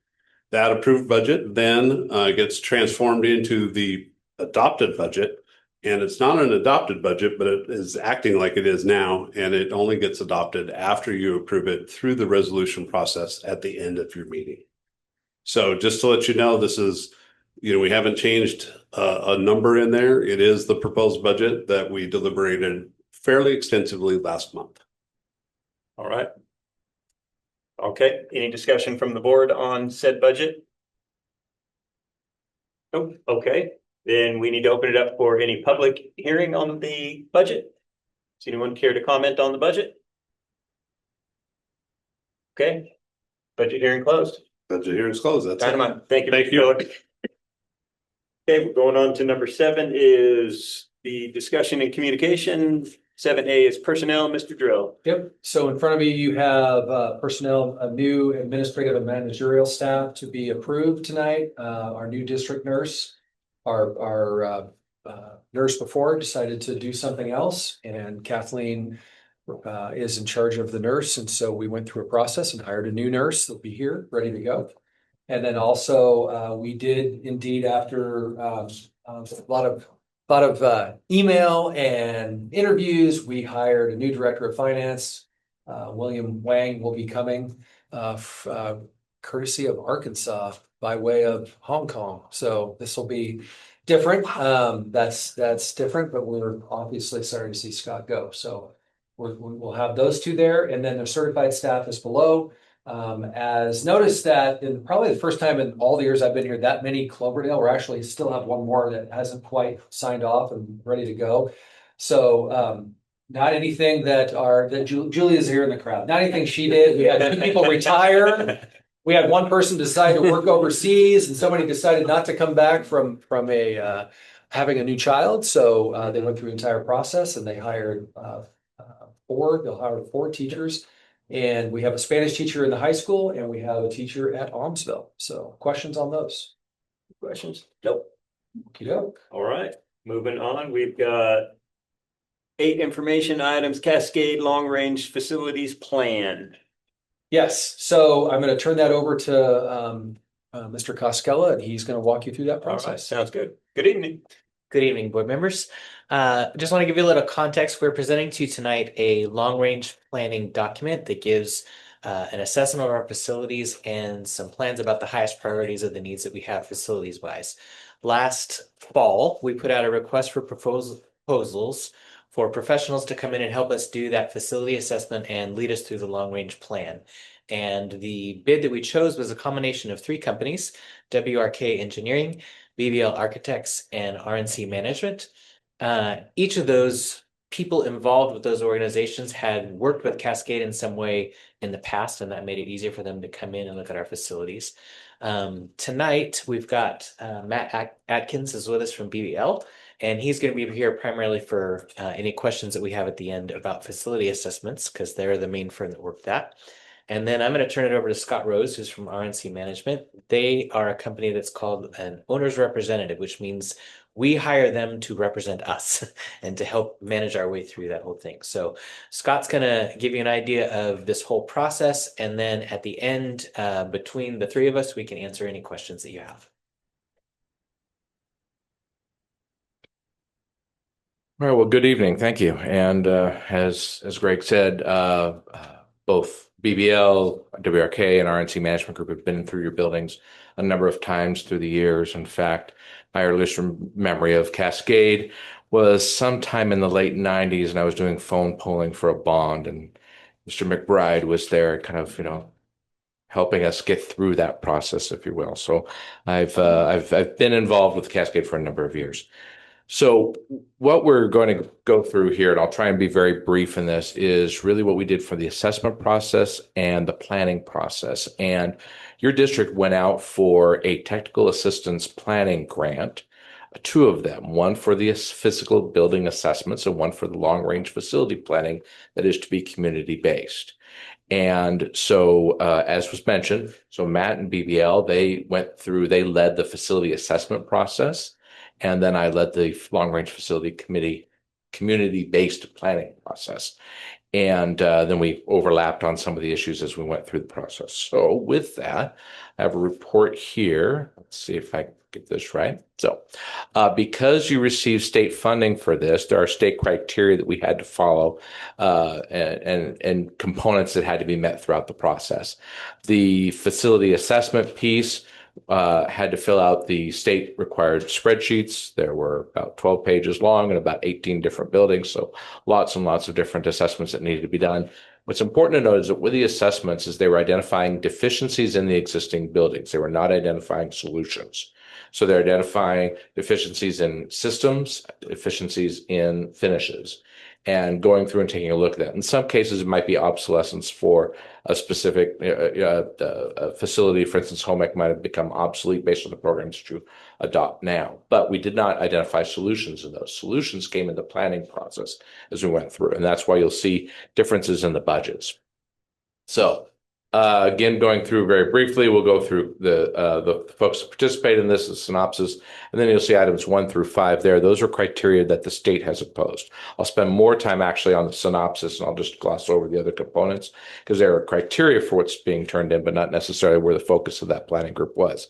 That approved budget then gets transformed into the adopted budget. And it's not an adopted budget, but it is acting like it is now. And it only gets adopted after you approve it through the resolution process at the end of your meeting. So just to let you know, this is, we haven't changed a number in there. It is the proposed budget that we deliberated fairly extensively last month. All right. Okay, any discussion from the board on said budget? Nope, okay. Then we need to open it up for any public hearing on the budget. Does anyone care to comment on the budget? Okay, budget hearing closed. Budget hearing is closed. That's it. Dynamite. Thank you. Thank Mr. you. Phillip. Okay, we're going on to number 7 is the discussion and communication. 7A is personnel, Mr. Drill. Yep. So in front of you, you have personnel, a new administrative and managerial staff to be approved tonight. Our new district nurse, our nurse before decided to do something else, and Kathleen is in charge of the nurse. And so we went through a process and hired a new nurse that'll be here, ready to go. And then also we did indeed, after a lot of email and interviews, we hired a new director of finance. William Wang will be coming courtesy of Arkansas by way of Hong Kong. So this will be different. That's different, but we're obviously sorry to see Scott go. So we'll have those two there, and then the certified staff is below. As noticed that in probably the first time in all the years I've been here, that many Cloverdale, we actually still have one more that hasn't quite signed off and ready to go. So not anything that Julia's here in the crowd, not anything she did. We had 2 people retire. We had one person decide to work overseas, and somebody decided not to come back from having a new child. So they went through the entire process, and they hired they'll hire 4 teachers. And we have a Spanish teacher in the high school, and we have a teacher at Almsville. So questions on those? Questions? Nope. Okey-doke. All right, moving on. We've got 8 information items, Cascade Long Range Facilities Plan. Yes, so I'm going to turn that over to Mr. Coskella, and he's going to walk you through that All right, process. sounds good. Good evening. Good evening, board members. Just want to give you a little context. We're presenting to you tonight a long-range planning document that gives an assessment of our facilities and some plans about the highest priorities of the needs that we have facilities-wise. Last fall, we put out a request for proposals for professionals to come in and help us do that facility assessment and lead us through the long-range plan. And the bid that we chose was a combination of 3 companies, WRK Engineering, BBL Architects, and RNC Management. Each of those people involved with those organizations had worked with Cascade in some way in the past, and that made it easier for them to come in and look at our facilities. Tonight, we've got Matt Atkins is with us from BBL, and he's going to be here primarily for any questions that we have at the end about facility assessments, because they're the main firm that worked that. And then I'm going to turn it over to Scott Rose, who's from RNC Management. They are a company that's called an owner's representative, which means we hire them to represent us and to help manage our way through that whole thing. So Scott's going to give you an idea of this whole process. And then at the end, between the 3 of us, we can answer any questions that you have. All right, well, good evening. Thank you. And as Greg said, both BBL, WRK, and RNC Management Group have been through your buildings a number of times through the years. In fact, my earliest memory of Cascade was sometime in the late 90s, and I was doing phone polling for a bond, and Mr. McBride was there kind of, helping us get through that process, if you will. So I've been involved with Cascade for a number of years. So what we're going to go through here, and I'll try and be very brief in this, is really what we did for the assessment process and the planning process. And your district went out for a technical assistance planning grant, 2 of them, one for the physical building assessments and one for the long-range facility planning that is to be community-based. And so, as was mentioned, so Matt and BBL, they led the facility assessment process. And then I led the long-range facility committee community-based planning process. And then we overlapped on some of the issues as we went through the process. So with that, I have a report here. Let's see if I can get this right. So because you received state funding for this, there are state criteria that we had to follow and components that had to be met throughout the process. The facility assessment piece had to fill out the state required spreadsheets. There were about 12 pages long and about 18 different buildings. So lots and lots of different assessments that needed to be done. What's important to note is that with the assessments is they were identifying deficiencies in the existing buildings. They were not identifying solutions. So they're identifying deficiencies in systems, deficiencies in finishes, and going through and taking a look at that. In some cases, it might be obsolescence for a specific facility. For instance, home ec might have become obsolete based on the programs that you adopt now. But we did not identify solutions in those. Solutions came in the planning process as we went through. And that's why you'll see differences in the budgets. So again, going through very briefly, we'll go through the folks that participate in this, the synopsis, and then you'll see items 1 through 5 there. Those are criteria that the state has imposed. I'll spend more time actually on the synopsis, and I'll just gloss over the other components because there are criteria for what's being turned in, but not necessarily where the focus of that planning group was.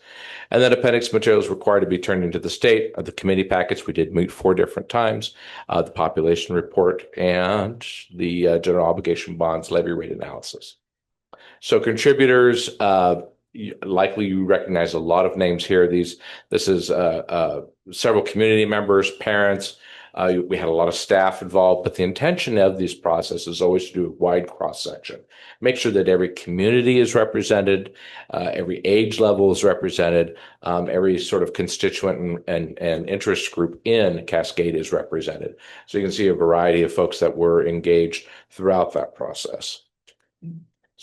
And then appendix materials required to be turned into the state. The committee packets, we did meet 4 different times, the population report, and the general obligation bonds levy rate analysis. So contributors, likely you recognize a lot of names here. This is several community members, parents. We had a lot of staff involved, but the intention of these processes is always to do a wide cross-section. Make sure that every community is represented, every age level is represented, every sort of constituent and interest group in Cascade is represented. So you can see a variety of folks that were engaged throughout that process.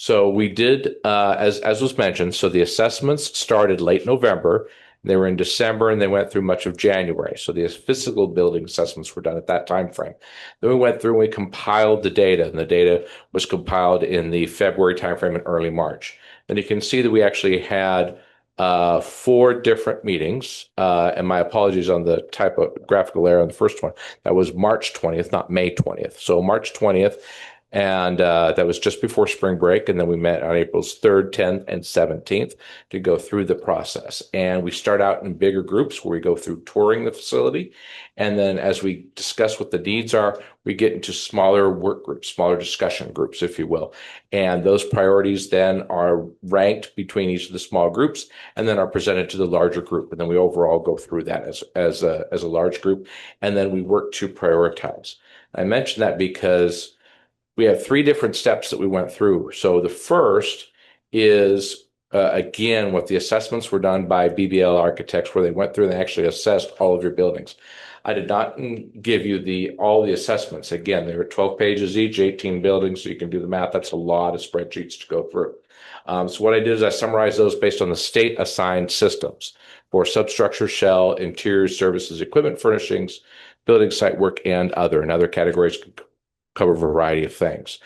So we did, as was mentioned, so the assessments started late November. They were in December and they went through much of January. So the physical building assessments were done at that time frame. Then we went through and we compiled the data, and the data was compiled in the February timeframe and early March. Then you can see that we actually had 4 different meetings, and my apologies on the typographical error on the first one. That was March 20th, not May 20th. So March 20th. And that was just before spring break. And then we met on April's 3rd, 10th, and 17th to go through the process. And we start out in bigger groups where we go through touring the facility. And then as we discuss what the needs are, we get into smaller work groups, smaller discussion groups, if you will. And those priorities then are ranked between each of the small groups and then are presented to the larger group. And then we overall go through that as a large group. And then we work to prioritize. I mention that because we have 3 different steps that we went through. So the first is, again, what the assessments were done by BBL architects, where they went through and they actually assessed all of your buildings. I did not give you all the assessments. Again, they were 12 pages each, 18 buildings, so you can do the math. That's a lot of spreadsheets to go through. So what I did is I summarized those based on the state assigned systems for substructure, shell, interior services, equipment furnishings, building site work, and other. And other categories cover a variety of things.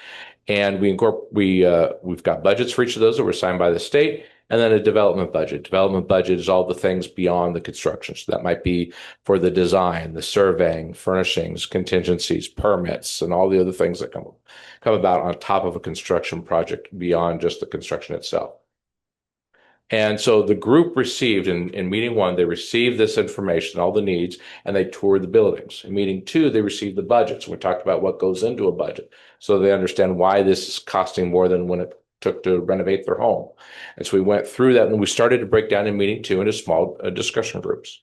And we've got budgets for each of those that were assigned by the state, and then a development budget. Development budget is all the things beyond the construction. So that might be for the design, the surveying, furnishings, contingencies, permits, and all the other things that come about on top of a construction project beyond just the construction itself. And so the group received, in meeting 1, they received this information, all the needs, and they toured the buildings. In meeting 2, they received the budgets. We talked about what goes into a budget, so they understand why this is costing more than when it took to renovate their home. And so we went through that, and we started to break down in meeting 2 into small discussion groups.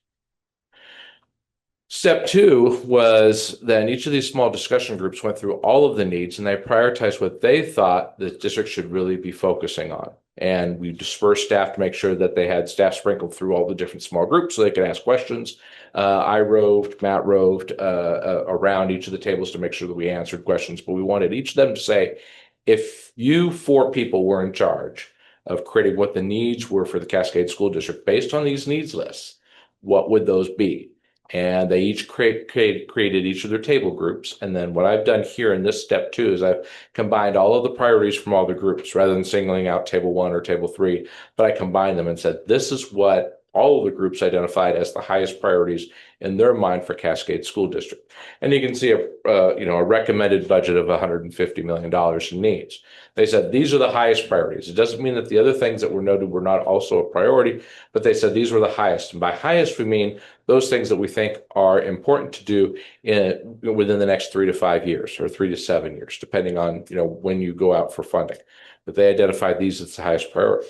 Step 2 was then each of these small discussion groups went through all of the needs, and they prioritized what they thought the district should really be focusing on. And we dispersed staff to make sure that they had staff sprinkled through all the different small groups so they could ask questions. Matt roved around each of the tables to make sure that we answered questions, but we wanted each of them to say, if you 4 people were in charge of creating what the needs were for the Cascade School District based on these needs lists, what would those be? And they each created each of their table groups. And then what I've done here in this step 2 is I've combined all of the priorities from all the groups rather than singling out table 1 or table 3, but I combined them and said, this is what all of the groups identified as the highest priorities in their mind for Cascade School District. And you can see a recommended budget of $150 million in needs. They said these are the highest priorities. It doesn't mean that the other things that were noted were not also a priority, but they said these were the highest. And by highest, we mean those things that we think are important to do within the next 3 to 5 years or 3 to 7 years, depending on when you go out for funding. But they identified these as the highest priority.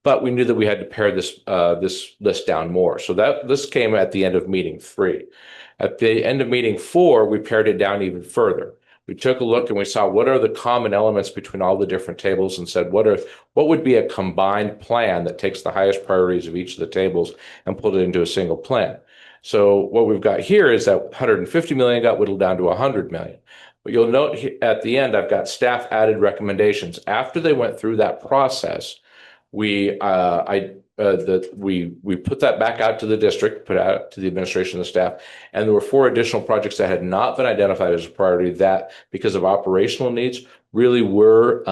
But we knew that we had to pare this list down more. So this came at the end of meeting 3. At the end of meeting 4, we pared it down even further. We took a look and we saw what are the common elements between all the different tables and said, what would be a combined plan that takes the highest priorities of each of the tables and put it into a single plan. So what we've got here is that 150 million got whittled down to 100 million. But you'll note at the end, I've got staff added recommendations. After they went through that process, we put that back out to the district, put out to the administration and the staff, and there were 4 additional projects that had not been identified as a priority that, because of operational needs, really were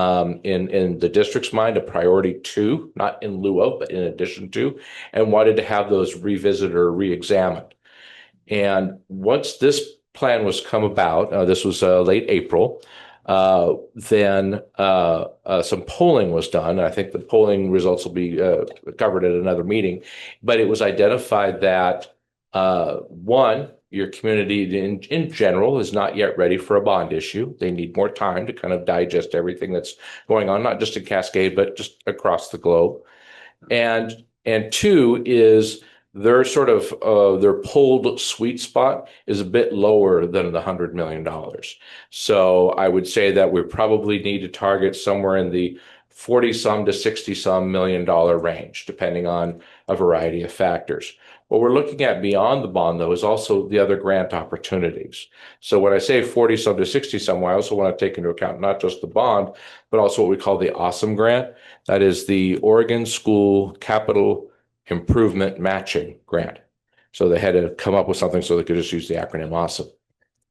in the district's mind a priority too, not in lieu of, but in addition to, and wanted to have those revisited or re-examined. And once this plan was come about, this was late April, then some polling was done. I think the polling results will be covered at another meeting, but it was identified that one, your community in general is not yet ready for a bond issue. They need more time to kind of digest everything that's going on, not just in Cascade, but just across the globe. And two is their sort of their pulled sweet spot is a bit lower than the $100 million. So I would say that we probably need to target somewhere in the 40 some to 60 some $million range, depending on a variety of factors. What we're looking at beyond the bond, though, is also the other grant opportunities. So when I say 40 some to 60 some, I also want to take into account not just the bond, but also what we call the AWESOME grant. That is the Oregon School Capital Improvement Matching Grant. So they had to come up with something so they could just use the acronym AWESOME.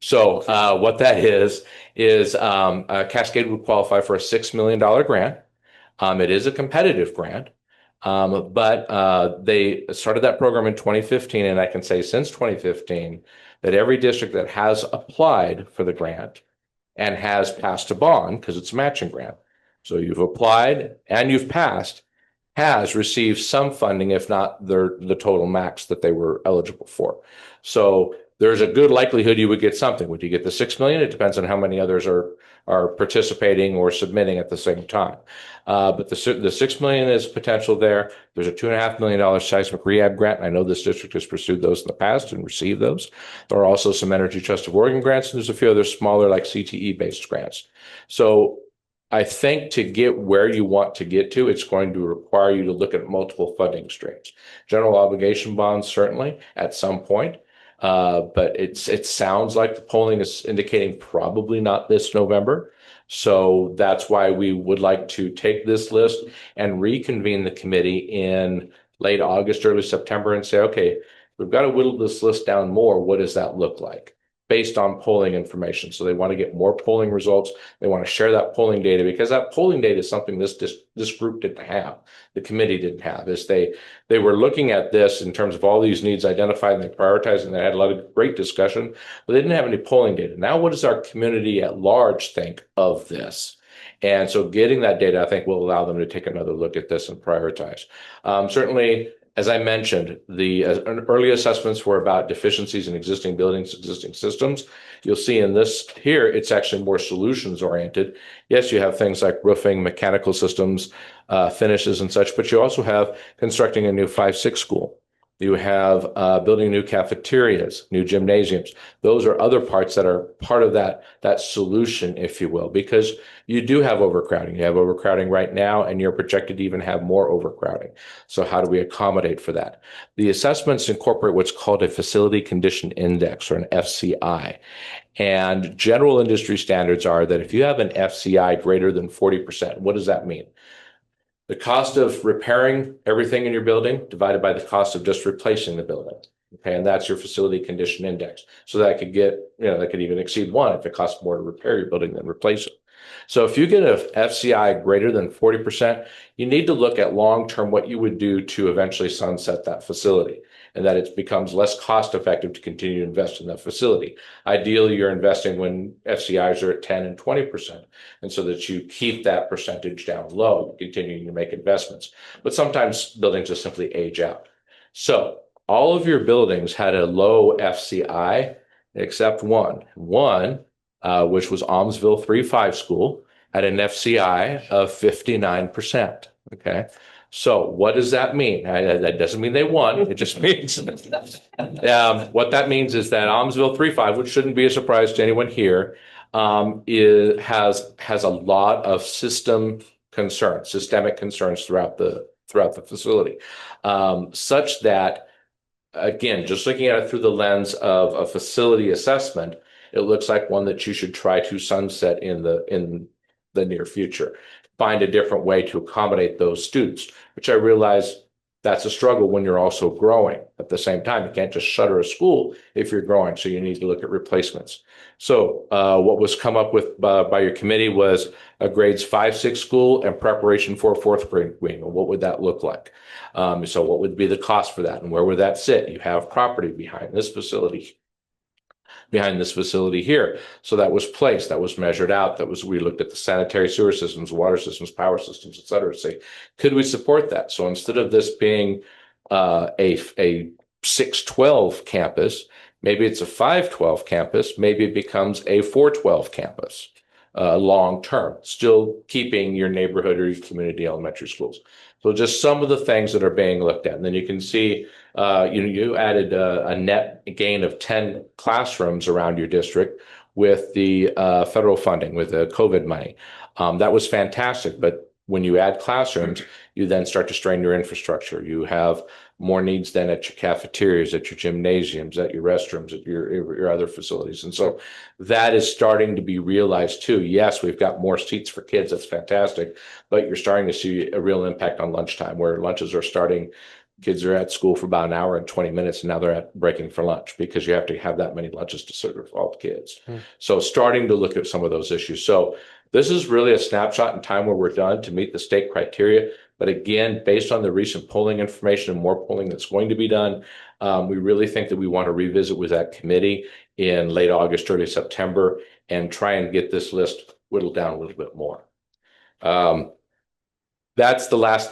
So what that is Cascade would qualify for a $6 million grant. It is a competitive grant. But they started that program in 2015, and I can say since 2015 that every district that has applied for the grant and has passed a bond, because it's a matching grant, so you've applied and you've passed, has received some funding, if not the total max that they were eligible for. So there's a good likelihood you would get something. Would you get the 6 million? It depends on how many others are participating or submitting at the same time. But the 6 million is potential there. There's a $2.5 million seismic rehab grant. I know this district has pursued those in the past and received those. There are also some Energy Trust of Oregon grants, and there's a few other smaller, like CTE based grants. So I think to get where you want to get to, it's going to require you to look at multiple funding streams. General obligation bonds, certainly at some point. But it sounds like the polling is indicating probably not this November. So that's why we would like to take this list and reconvene the committee in late August, early September and say, okay, we've got to whittle this list down more. What does that look like based on polling information? So they want to get more polling results. They want to share that polling data, because that polling data is something this group didn't have. The committee didn't have. Is they were looking at this in terms of all these needs identified, and they prioritized, and they had a lot of great discussion, but they didn't have any polling data. Now, what does our community at large think of this? And so getting that data, I think, will allow them to take another look at this and prioritize. Certainly, as I mentioned, the early assessments were about deficiencies in existing buildings, existing systems. You'll see in this here, it's actually more solutions oriented. Yes, you have things like roofing, mechanical systems, finishes and such, but you also have constructing a new 5-6 school. You have building new cafeterias, new gymnasiums. Those are other parts that are part of that solution, if you will, because you do have overcrowding. You have overcrowding right now, and you're projected to even have more overcrowding. So how do we accommodate for that? The assessments incorporate what's called a facility condition index, or an FCI. And general industry standards are that if you have an FCI greater than 40%, what does that mean? The cost of repairing everything in your building divided by the cost of just replacing the building. Okay, and that's your facility condition index. So that could get, that could even exceed 1 if it costs more to repair your building than replace it. So if you get a FCI greater than 40%, you need to look at long-term what you would do to eventually sunset that facility, and that it becomes less cost effective to continue to invest in that facility. Ideally, you're investing when FCIs are at 10 and 20%, and so that you keep that percentage down low, continuing to make investments. But sometimes buildings just simply age out. So all of your buildings had a low FCI except one, which was Almsville 3-5 School, at an FCI of 59%. Okay. So what does that mean? That doesn't mean they won. It just means what that means is that Almsville 3-5, which shouldn't be a surprise to anyone here, has a lot of systemic concerns throughout the facility, such that, again, just looking at it through the lens of a facility assessment, it looks like one that you should try to sunset in the near future. Find a different way to accommodate those students, which I realize that's a struggle when you're also growing at the same time. You can't just shutter a school if you're growing, so you need to look at replacements. So what was come up with by your committee was a grades 5-6 school and preparation for a fourth grade wing. What would that look like? So what would be the cost for that, and where would that sit? You have property behind this facility here. So that was placed, that was measured out, we looked at the sanitary sewer systems, water systems, power systems, et cetera, to say, could we support that? So instead of this being a 612 campus, maybe it's a 512 campus, maybe it becomes a 412 campus, long term, still keeping your neighborhood or your community elementary schools. So just some of the things that are being looked at. And then you can see, you added a net gain of 10 classrooms around your district with the federal funding, with the COVID money. That was fantastic. But when you add classrooms, you then start to strain your infrastructure. You have more needs than at your cafeterias, at your gymnasiums, at your restrooms, at your other facilities. And so that is starting to be realized too. Yes, we've got more seats for kids. That's fantastic. But you're starting to see a real impact on lunchtime, where lunches are starting. Kids are at school for about an hour and 20 minutes, and now they're breaking for lunch because you have to have that many lunches to serve all the kids. So starting to look at some of those issues. So this is really a snapshot in time where we're done to meet the state criteria. But again, based on the recent polling information and more polling that's going to be done, we really think that we want to revisit with that committee in late August, early September, and try and get this list whittled down a little bit more. That's the last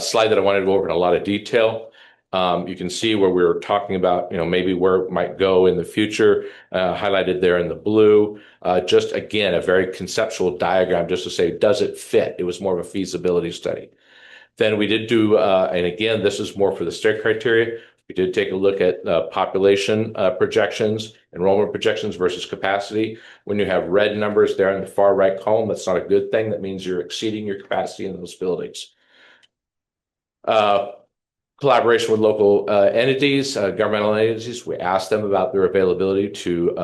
slide that I wanted to go over in a lot of detail. You can see where we were talking about, maybe where it might go in the future, highlighted there in the blue. Just again, a very conceptual diagram just to say, does it fit? It was more of a feasibility study. Then we did do, and again, this is more for the state criteria. We did take a look at population projections, enrollment projections versus capacity. When you have red numbers there in the far right column, that's not a good thing. That means you're exceeding your capacity in those buildings. Collaboration with local entities, governmental entities. We asked them about their availability to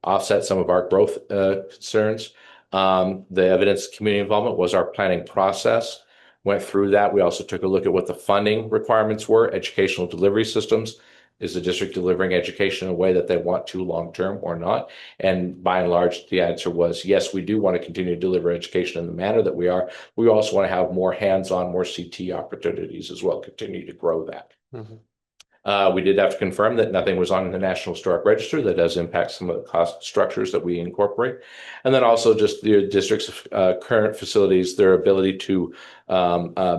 offset some of our growth concerns. The evidence community involvement was our planning process. Went through that. We also took a look at what the funding requirements were, educational delivery systems. Is the district delivering education in a way that they want to long-term or not? And by and large, the answer was yes, we do want to continue to deliver education in the manner that we are. We also want to have more hands-on, more CT opportunities as well, continue to grow that. We did have to confirm that nothing was on the National Historic Register. That does impact some of the cost structures that we incorporate. And then also just the district's current facilities, their ability to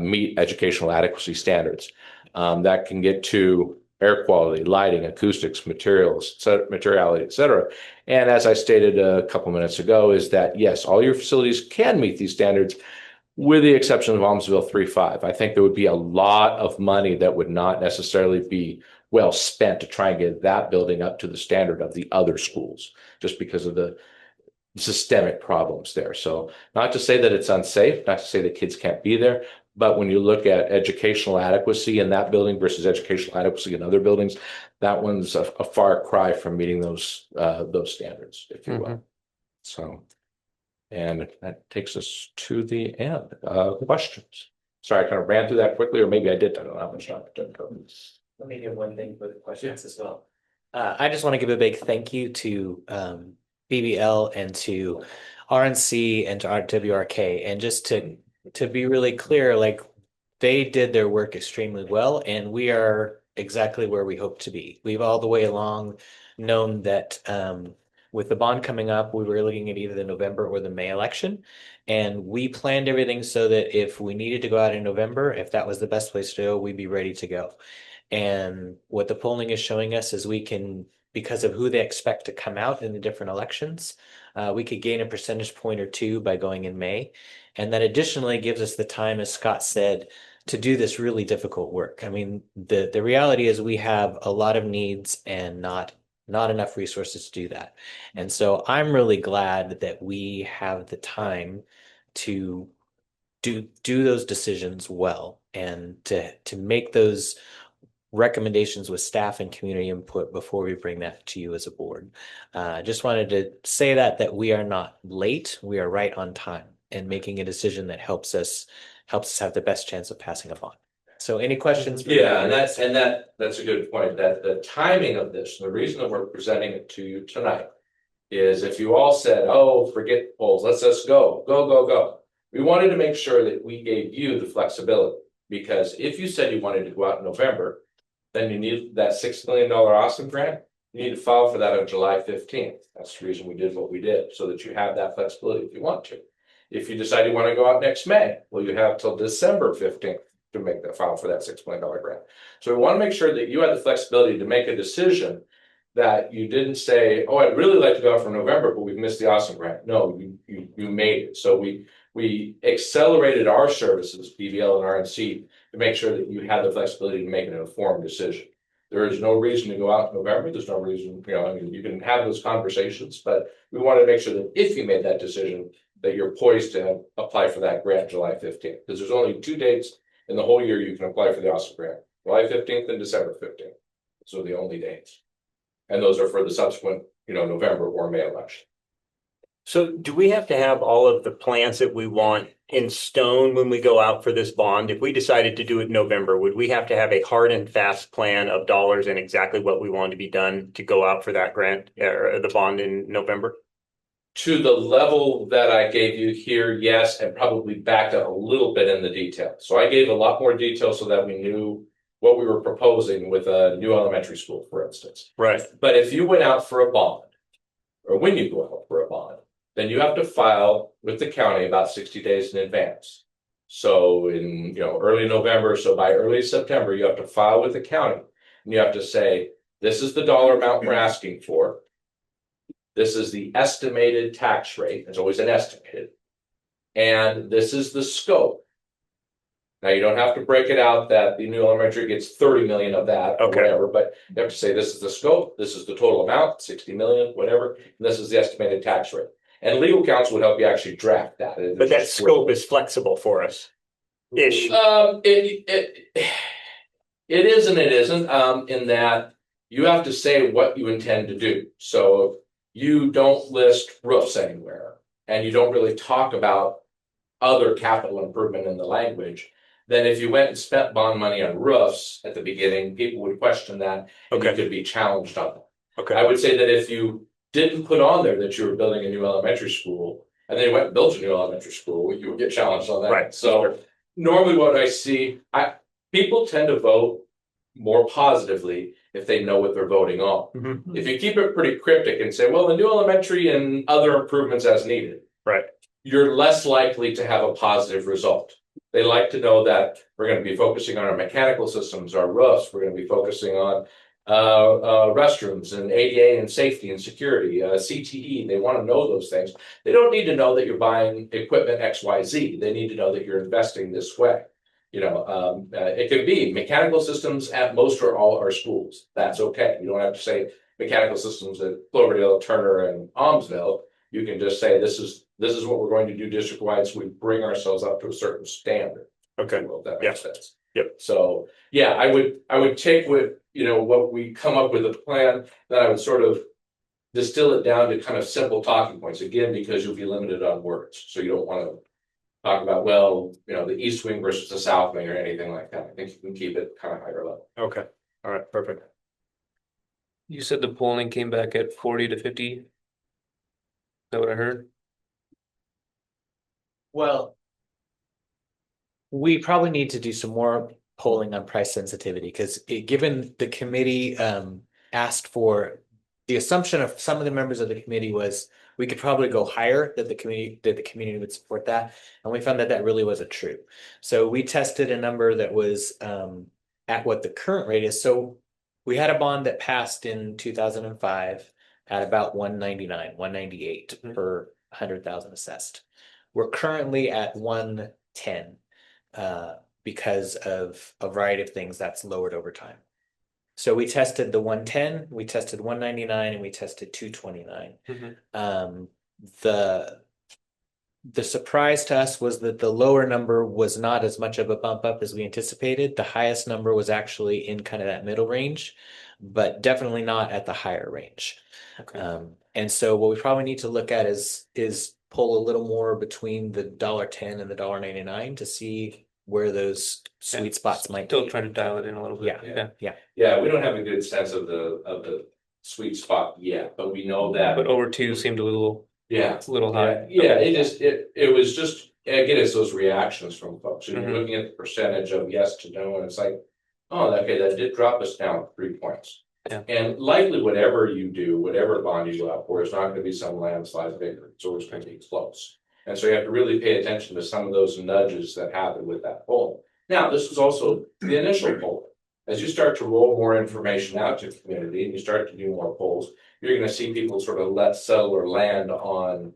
meet educational adequacy standards. That can get to air quality, lighting, acoustics, materiality, et cetera. And as I stated a couple minutes ago, is that yes, all your facilities can meet these standards, with the exception of Almsville 3.5. I think there would be a lot of money that would not necessarily be well spent to try and get that building up to the standard of the other schools, just because of the systemic problems there. So not to say that it's unsafe, not to say that kids can't be there, but when you look at educational adequacy in that building versus educational adequacy in other buildings, that one's a far cry from meeting those standards, if you will. So, and that takes us to the end. Questions? Sorry, I kind of ran through that quickly, or maybe I did. I don't know how much time it took. Let me give one thing for the questions as well. I just want to give a big thank you to BBL and to RNC and to WRK, and just to be really clear, like they did their work extremely well, and we are exactly where we hope to be. We've all the way along known that with the bond coming up, we were looking at either the November or the May election, and we planned everything so that if we needed to go out in November, if that was the best place to go, we'd be ready to go. And what the polling is showing us is we can, because of who they expect to come out in the different elections, we could gain a percentage point or two by going in May. And that additionally gives us the time, as Scott said, to do this really difficult work. I mean, the reality is we have a lot of needs and not not enough resources to do that. And so I'm really glad that we have the time to do those decisions well and to make those recommendations with staff and community input before we bring that to you as a board. Just wanted to say that we are not late, we are right on time and making a decision that helps us have the best chance of passing a bond. So any questions? Yeah, and that's a good point, that the timing of this, the reason that we're presenting it to you tonight is if you all said, oh, forget polls, let's just go. We wanted to make sure that we gave you the flexibility, because if you said you wanted to go out in November, then you need that $6 million Austin grant. You need to file for that on July 15th. That's the reason we did what we did, so that you have that flexibility if you want to. If you decide you want to go out next May, well, you have till December 15th to make that file for that $6 million grant. So we want to make sure that you have the flexibility to make a decision, that you didn't say, oh, I'd really like to go out for November, but we've missed the Austin grant. No, you made it. So we accelerated our services, BBL and RNC, to make sure that you had the flexibility to make an informed decision. There is no reason to go out in November. There's no reason, I mean, you can have those conversations, but we want to make sure that if you made that decision, that you're poised to apply for that grant July 15th, because there's only 2 dates in the whole year you can apply for the Austin grant, July 15th and December 15th. So the only dates. And those are for the subsequent, November or May election. So do we have to have all of the plans that we want in stone when we go out for this bond? If we decided to do it in November, would we have to have a hard and fast plan of dollars and exactly what we want to be done to go out for that grant or the bond in November? To the level that I gave you here, yes, and probably backed up a little bit in the detail. So I gave a lot more detail so that we knew what we were proposing with a new elementary school, for instance. Right. But if you went out for a bond, or when you go out for a bond, then you have to file with the county about 60 days in advance. So in early November, so by early September, you have to file with the county, and you have to say, this is the dollar amount we're asking for. This is the estimated tax rate. It's always an estimated. And this is the scope. Now, you don't have to break it out that the new elementary gets 30 million of that or whatever, but you have to say this is the scope, this is the total amount, 60 million, whatever, and this is the estimated tax rate. And legal counsel would help you actually draft that. But that scope is flexible for us. Ish. It is and it isn't, in that you have to say what you intend to do. So if you don't list roofs anywhere, and you don't really talk about other capital improvement in the language, then if you went and spent bond money on roofs at the beginning, people would question that, and you could be challenged on that. Okay. I would say that if you didn't put on there that you were building a new elementary school, and then you went and built a new elementary school, you would get challenged on that. Right. So normally what I see, people tend to vote more positively if they know what they're voting on. Mm-hmm. If you keep it pretty cryptic and say, well, the new elementary and other improvements as needed, right, you're less likely to have a positive result. They like to know that we're going to be focusing on our mechanical systems, our roofs, we're going to be focusing on restrooms and ADA and safety and security, CTE. They want to know those things. They don't need to know that you're buying equipment XYZ. They need to know that you're investing this way. It could be mechanical systems at most or all our schools. That's okay. You don't have to say mechanical systems at Cloverdale, Turner, and Almsville. You can just say this is what we're going to do district wide, so we bring ourselves up to a certain standard. Okay. Well, that makes sense. Yep. So yeah, I would take what we come up with a plan, that I would sort of distill it down to kind of simple talking points, again, because you'll be limited on words. So you don't want to talk about, the east wing versus the south wing or anything like that. I think you can keep it kind of higher level. Okay. All right. Perfect. You said the polling came back at 40 to 50. Is that what I heard? Well, we probably need to do some more polling on price sensitivity, because given the committee asked for, the assumption of some of the members of the committee was we could probably go higher, that the community would support that, and we found that that really wasn't true. So we tested a number that was at what the current rate is. So we had a bond that passed in 2005 at about 199, 198 per 100,000 assessed. We're currently at 110 because of a variety of things that's lowered over time. So we tested the 110, we tested 199, and we tested 229. The surprise to us was that the lower number was not as much of a bump up as we anticipated. The highest number was actually in kind of that middle range, but definitely not at the higher range. And so what we probably need to look at is pull a little more between the $1.10 and the $1.99 to see where those sweet spots might Still be. trying to dial it in a little bit. Yeah, we don't have a good sense of the sweet spot yet, but we know that. But over 2 seemed a little high. Yeah, it was just, again, it's those reactions from folks. And you're looking at the percentage of yes to no, and it's like, oh, okay, that did drop us down 3 points. Yeah. And likely whatever you do, whatever bond you go out for, it's not gonna be some landslide victory. It's always gonna be close. And so you have to really pay attention to some of those nudges that happen with that poll. Now, this is also the initial poll. As you start to roll more information out to the community and you start to do more polls, you're going to see people sort of settle or land on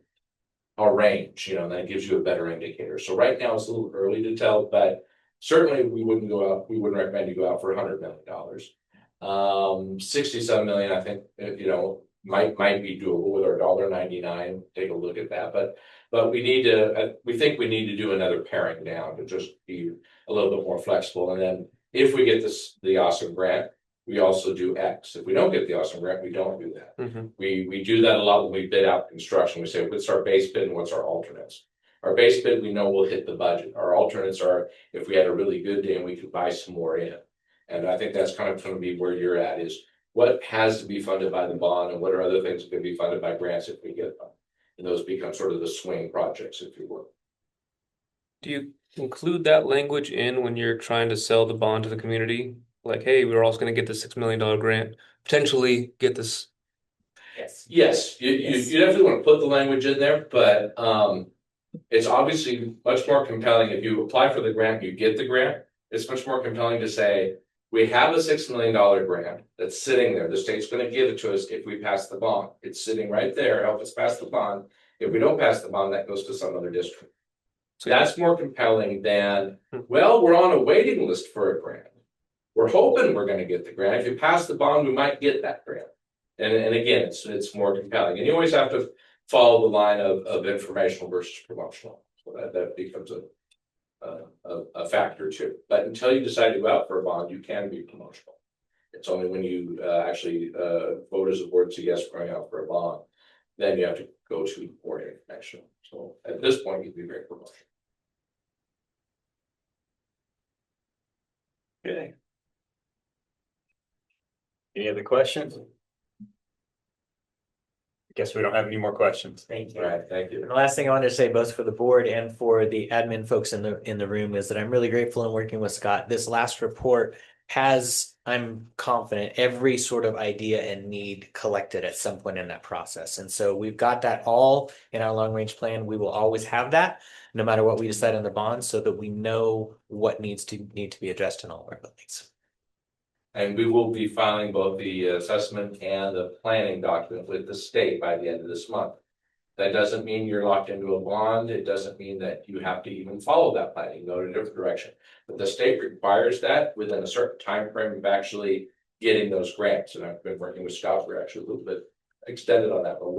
a range, and that gives you a better indicator. So right now it's a little early to tell, but certainly we wouldn't recommend you go out for $100 million. 67 million, I think, might be doable with our $1.99. Take a look at that, but we think we need to do another paring down to just be a little bit more flexible. And then if we get the awesome grant, we also do X. If we don't get the awesome grant, we don't do that. We do that a lot when we bid out construction. We say, what's our base bid and what's our alternates? Our base bid, we know we'll hit the budget. Our alternates are if we had a really good day and we could buy some more in. And I think that's kind of going to be where you're at, is what has to be funded by the bond and what are other things that can be funded by grants if we get them. And those become sort of the swing projects, if you will. Do you include that language in when you're trying to sell the bond to the community? Like, hey, we're also going to get the $6 million grant, potentially get this. Yes, you definitely want to put the language in there, but it's obviously much more compelling if you apply for the grant, you get the grant. It's much more compelling to say, we have a $6 million grant that's sitting there. The state's going to give it to us if we pass the bond. It's sitting right there, help us pass the bond. If we don't pass the bond, that goes to some other district. So that's more compelling than, well, we're on a waiting list for a grant. We're hoping we're going to get the grant. If you pass the bond, we might get that grant. And again, it's more compelling. And you always have to follow the line of informational versus promotional. So that becomes a factor too. But until you decide to go out for a bond, you can be promotional. It's only when you actually vote as a board to say yes, we're going out for a bond, then you have to go to more information. So at this point, you'd be very promotional. Okay. Any other questions? I guess we don't have any more questions. Thank you. All right, thank you. And the last thing I wanted to say, both for the board and for the admin folks in the room, is that I'm really grateful in working with Scott. This last report has, I'm confident, every sort of idea and need collected at some point in that process. And so we've got that all in our long range plan. We will always have that, no matter what we decide on the bond, so that we know what need to be addressed in all our buildings. And we will be filing both the assessment and the planning document with the state by the end of this month. That doesn't mean you're locked into a bond. It doesn't mean that you have to even follow that plan. You can go in a different direction. But the state requires that within a certain time frame of actually getting those grants. And I've been working with Scott. We're actually a little bit extended on that, but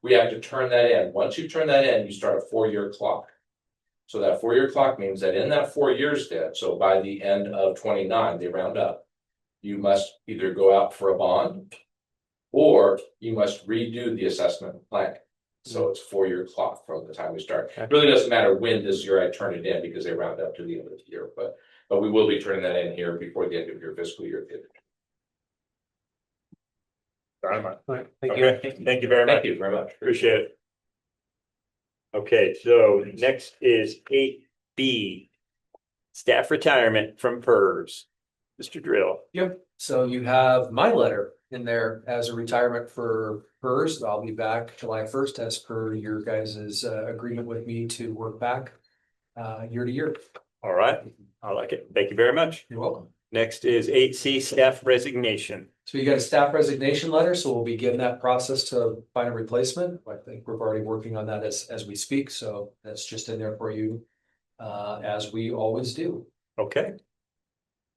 we have to turn that in. Once you turn that in, you start a 4-year clock. So that 4-year clock means that in that 4 years, so by the end of 29, they round up. You must either go out for a bond or you must redo the assessment and planning. So it's 4-year clock from the time we start. It really doesn't matter when this year I turn it in because they round up to the end of the year, but we will be turning that in here before the end of your fiscal year. Thank you. Thank you very much. Thank you very much. Appreciate it. Okay, so next is 8B, staff retirement from PERS. Mr. Drill. Yep. So you have my letter in there as a retirement for PERS. I'll be back July 1st as per your guys' agreement with me to work back year to year. All right. I like it. Thank you very much. You're welcome. Next is 8C, staff resignation. So you got a staff resignation letter, so we'll begin that process to find a replacement. I think we're already working on that as we speak, so that's just in there for you as we always do. Okay.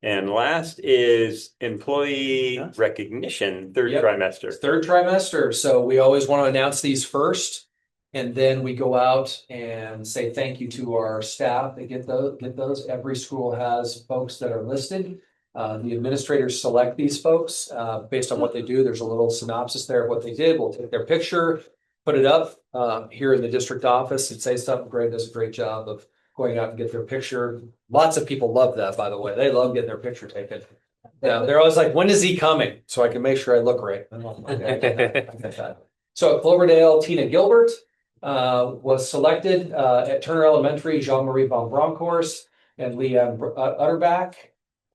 And last is employee recognition, third Yep. trimester. Third trimester, so we always want to announce these first. And then we go out and say thank you to our staff that get those. Every school has folks that are listed. The administrators select these folks based on what they do. There's a little synopsis there of what they did. We'll take their picture, put it up here in the district office and say something. Greg does a great job of going out and get their picture. Lots of people love that, by the way. They love getting their picture taken. Yeah, they're always like, when is he coming? So I can make sure I look right. So at Cloverdale, Tina Gilbert was selected at Turner Elementary, Jean-Marie von Bronckhorst and Leanne Utterback.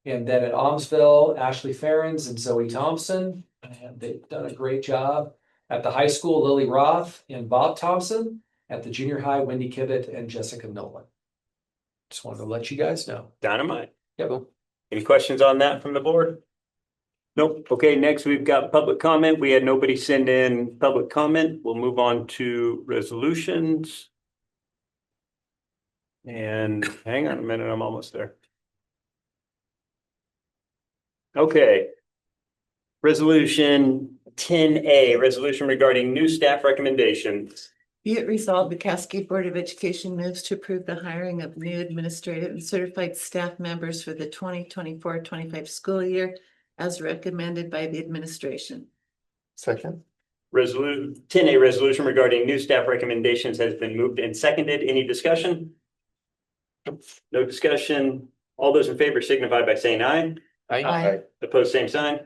And then at Almsville, Ashley Ferens and Zoe Thompson. And they've done a great job. At the high school, Lily Roth and Bob Thompson. At the junior high, Wendy Kivett and Jessica Nolan. Just wanted to let you guys know. Dynamite. Yep. Any questions on that from the board? Nope. Okay, next we've got public comment. We had nobody send in public comment. We'll move on to resolutions. And hang on a minute, I'm almost there. Okay. Resolution 10A, resolution regarding new staff recommendations. Be it resolved, the Cascade Board of Education moves to approve the hiring of new administrative and certified staff members for the 2024-25 school year as recommended by the administration. Second. Resolution 10A, resolution regarding new staff recommendations has been moved and seconded. Any discussion? No discussion. All those in favor signify by saying aye. Aye. Opposed, same sign.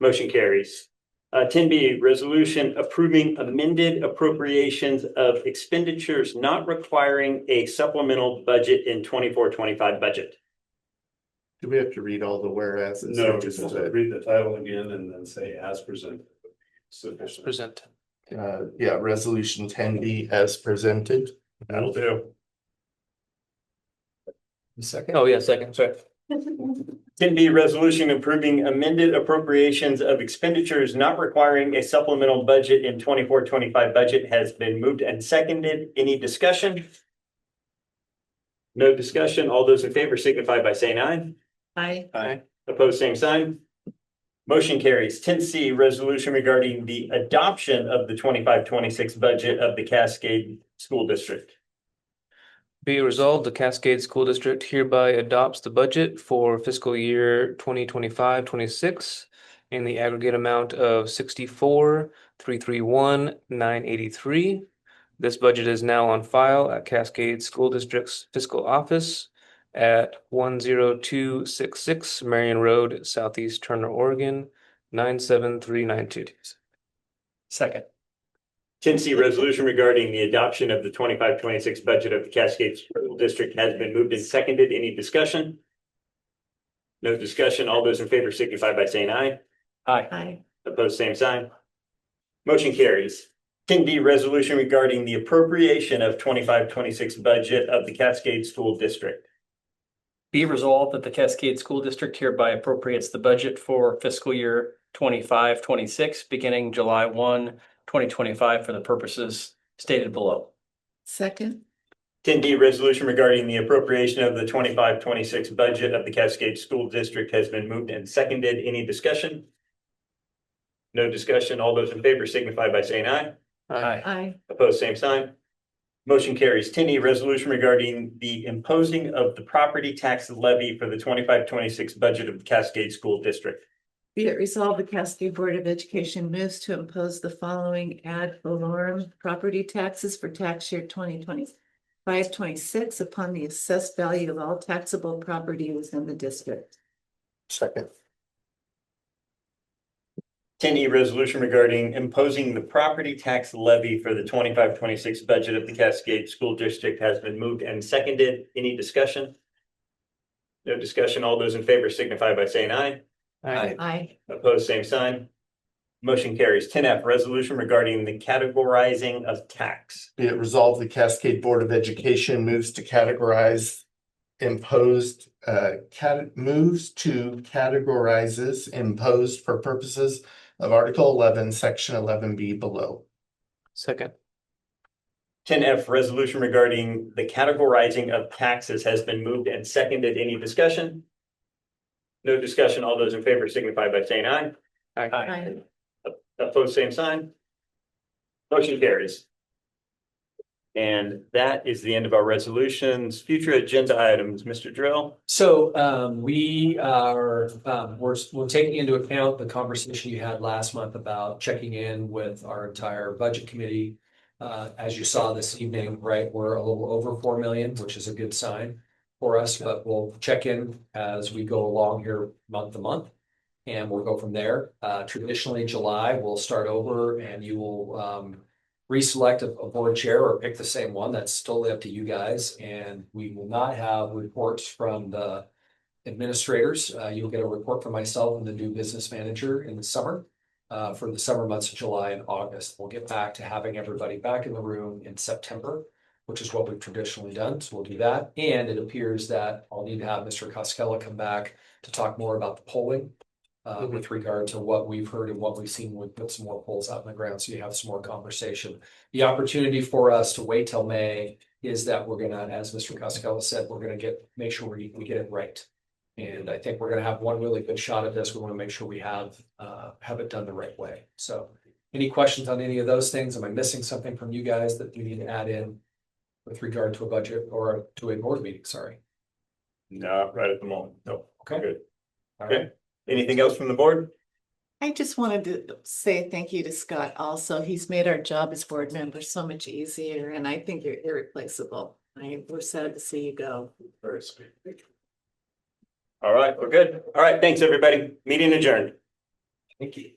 Motion carries. 10B, resolution approving amended appropriations of expenditures not requiring a supplemental budget in 24-25 budget. Do we have to read all the whereases? No, just read the title again and then say as presented. Sufficient. Present. Yeah, resolution 10B as presented. That'll do. Second. Oh, yeah, second, sorry. 10B, resolution approving amended appropriations of expenditures not requiring a supplemental budget in 24-25 budget has been moved and seconded. Any discussion? No discussion. All those in favor signify by saying aye. Aye. Opposed, same sign. Motion carries. 10C, resolution regarding the adoption of the 25-26 budget of the Cascade School District. Be it resolved, the Cascade School District hereby adopts the budget for fiscal year 2025-26 in the aggregate amount of $64,331,983. This budget is now on file at Cascade School District's fiscal office at 10266 Marion Road, Southeast Turner, Oregon, 97392. Second. 10C, resolution regarding the adoption of the 25-26 budget of the Cascade School District has been moved and seconded. Any discussion? No discussion. All those in favor signify by saying aye. Aye. Opposed, same sign. Motion carries. 10D, resolution regarding the appropriation of 25-26 budget of the Cascade School District. Be resolved that the Cascade School District hereby appropriates the budget for fiscal year 25-26, beginning July 1, 2025 for the purposes stated below. Second. 10D, resolution regarding the appropriation of the 25-26 budget of the Cascade School District has been moved and seconded. Any discussion? No discussion. All those in favor signify by saying aye. Aye. Opposed, same sign. Motion carries. 10E, resolution regarding the imposing of the property tax levy for the 25-26 budget of the Cascade School District. Be it resolved, the Cascade Board of Education moves to impose the following ad valorem property taxes for tax year 2025-26 upon the assessed value of all taxable property within the district. Second. 10E, resolution regarding imposing the property tax levy for the 25-26 budget of the Cascade School District has been moved and seconded. Any discussion? No discussion. All those in favor signify by saying aye. Aye. Opposed, same sign. Motion carries. 10F, resolution regarding the categorizing of tax. Be it resolved, the Cascade Board of Education moves to categorize imposed, categorizes imposed for purposes of Article 11, Section 11B below. Second. 10F, resolution regarding the categorizing of taxes has been moved and seconded. Any discussion? No discussion. All those in favor signify by saying aye. Aye. Opposed, same sign. Motion carries. And that is the end of our resolutions. Future agenda items, Mr. Drill. So we are, we're taking into account the conversation you had last month about checking in with our entire budget committee. As you saw this evening, right, we're a little over 4 million, which is a good sign for us, but we'll check in as we go along here month to month. And we'll go from there. Traditionally, July, we'll start over and you will reselect a board chair or pick the same one. That's totally up to you guys. And we will not have reports from the administrators. You'll get a report from myself and the new business manager in the summer. For the summer months of July and August. We'll get back to having everybody back in the room in September, which is what we've traditionally done. So we'll do that. And it appears that I'll need to have Mr. Costello come back to talk more about the polling. With regard to what we've heard and what we've seen, we'll put some more polls out in the ground so you have some more conversation. The opportunity for us to wait till May is that we're gonna, as Mr. Costello said, we're gonna make sure we get it right. And I think we're gonna have one really good shot at this. We want to make sure we have it done the right way. So any questions on any of those things? Am I missing something from you guys that we need to add in with regard to a budget or to a board meeting? Sorry. No, right at the moment. No. Okay. Good. All Okay. right. Anything else from the board? I just wanted to say thank you to Scott also. He's made our job as board members so much easier and I think you're irreplaceable. We're sad to see you go. Very sweet. All right, we're good. All right, thanks, everybody. Meeting adjourned. Thank you.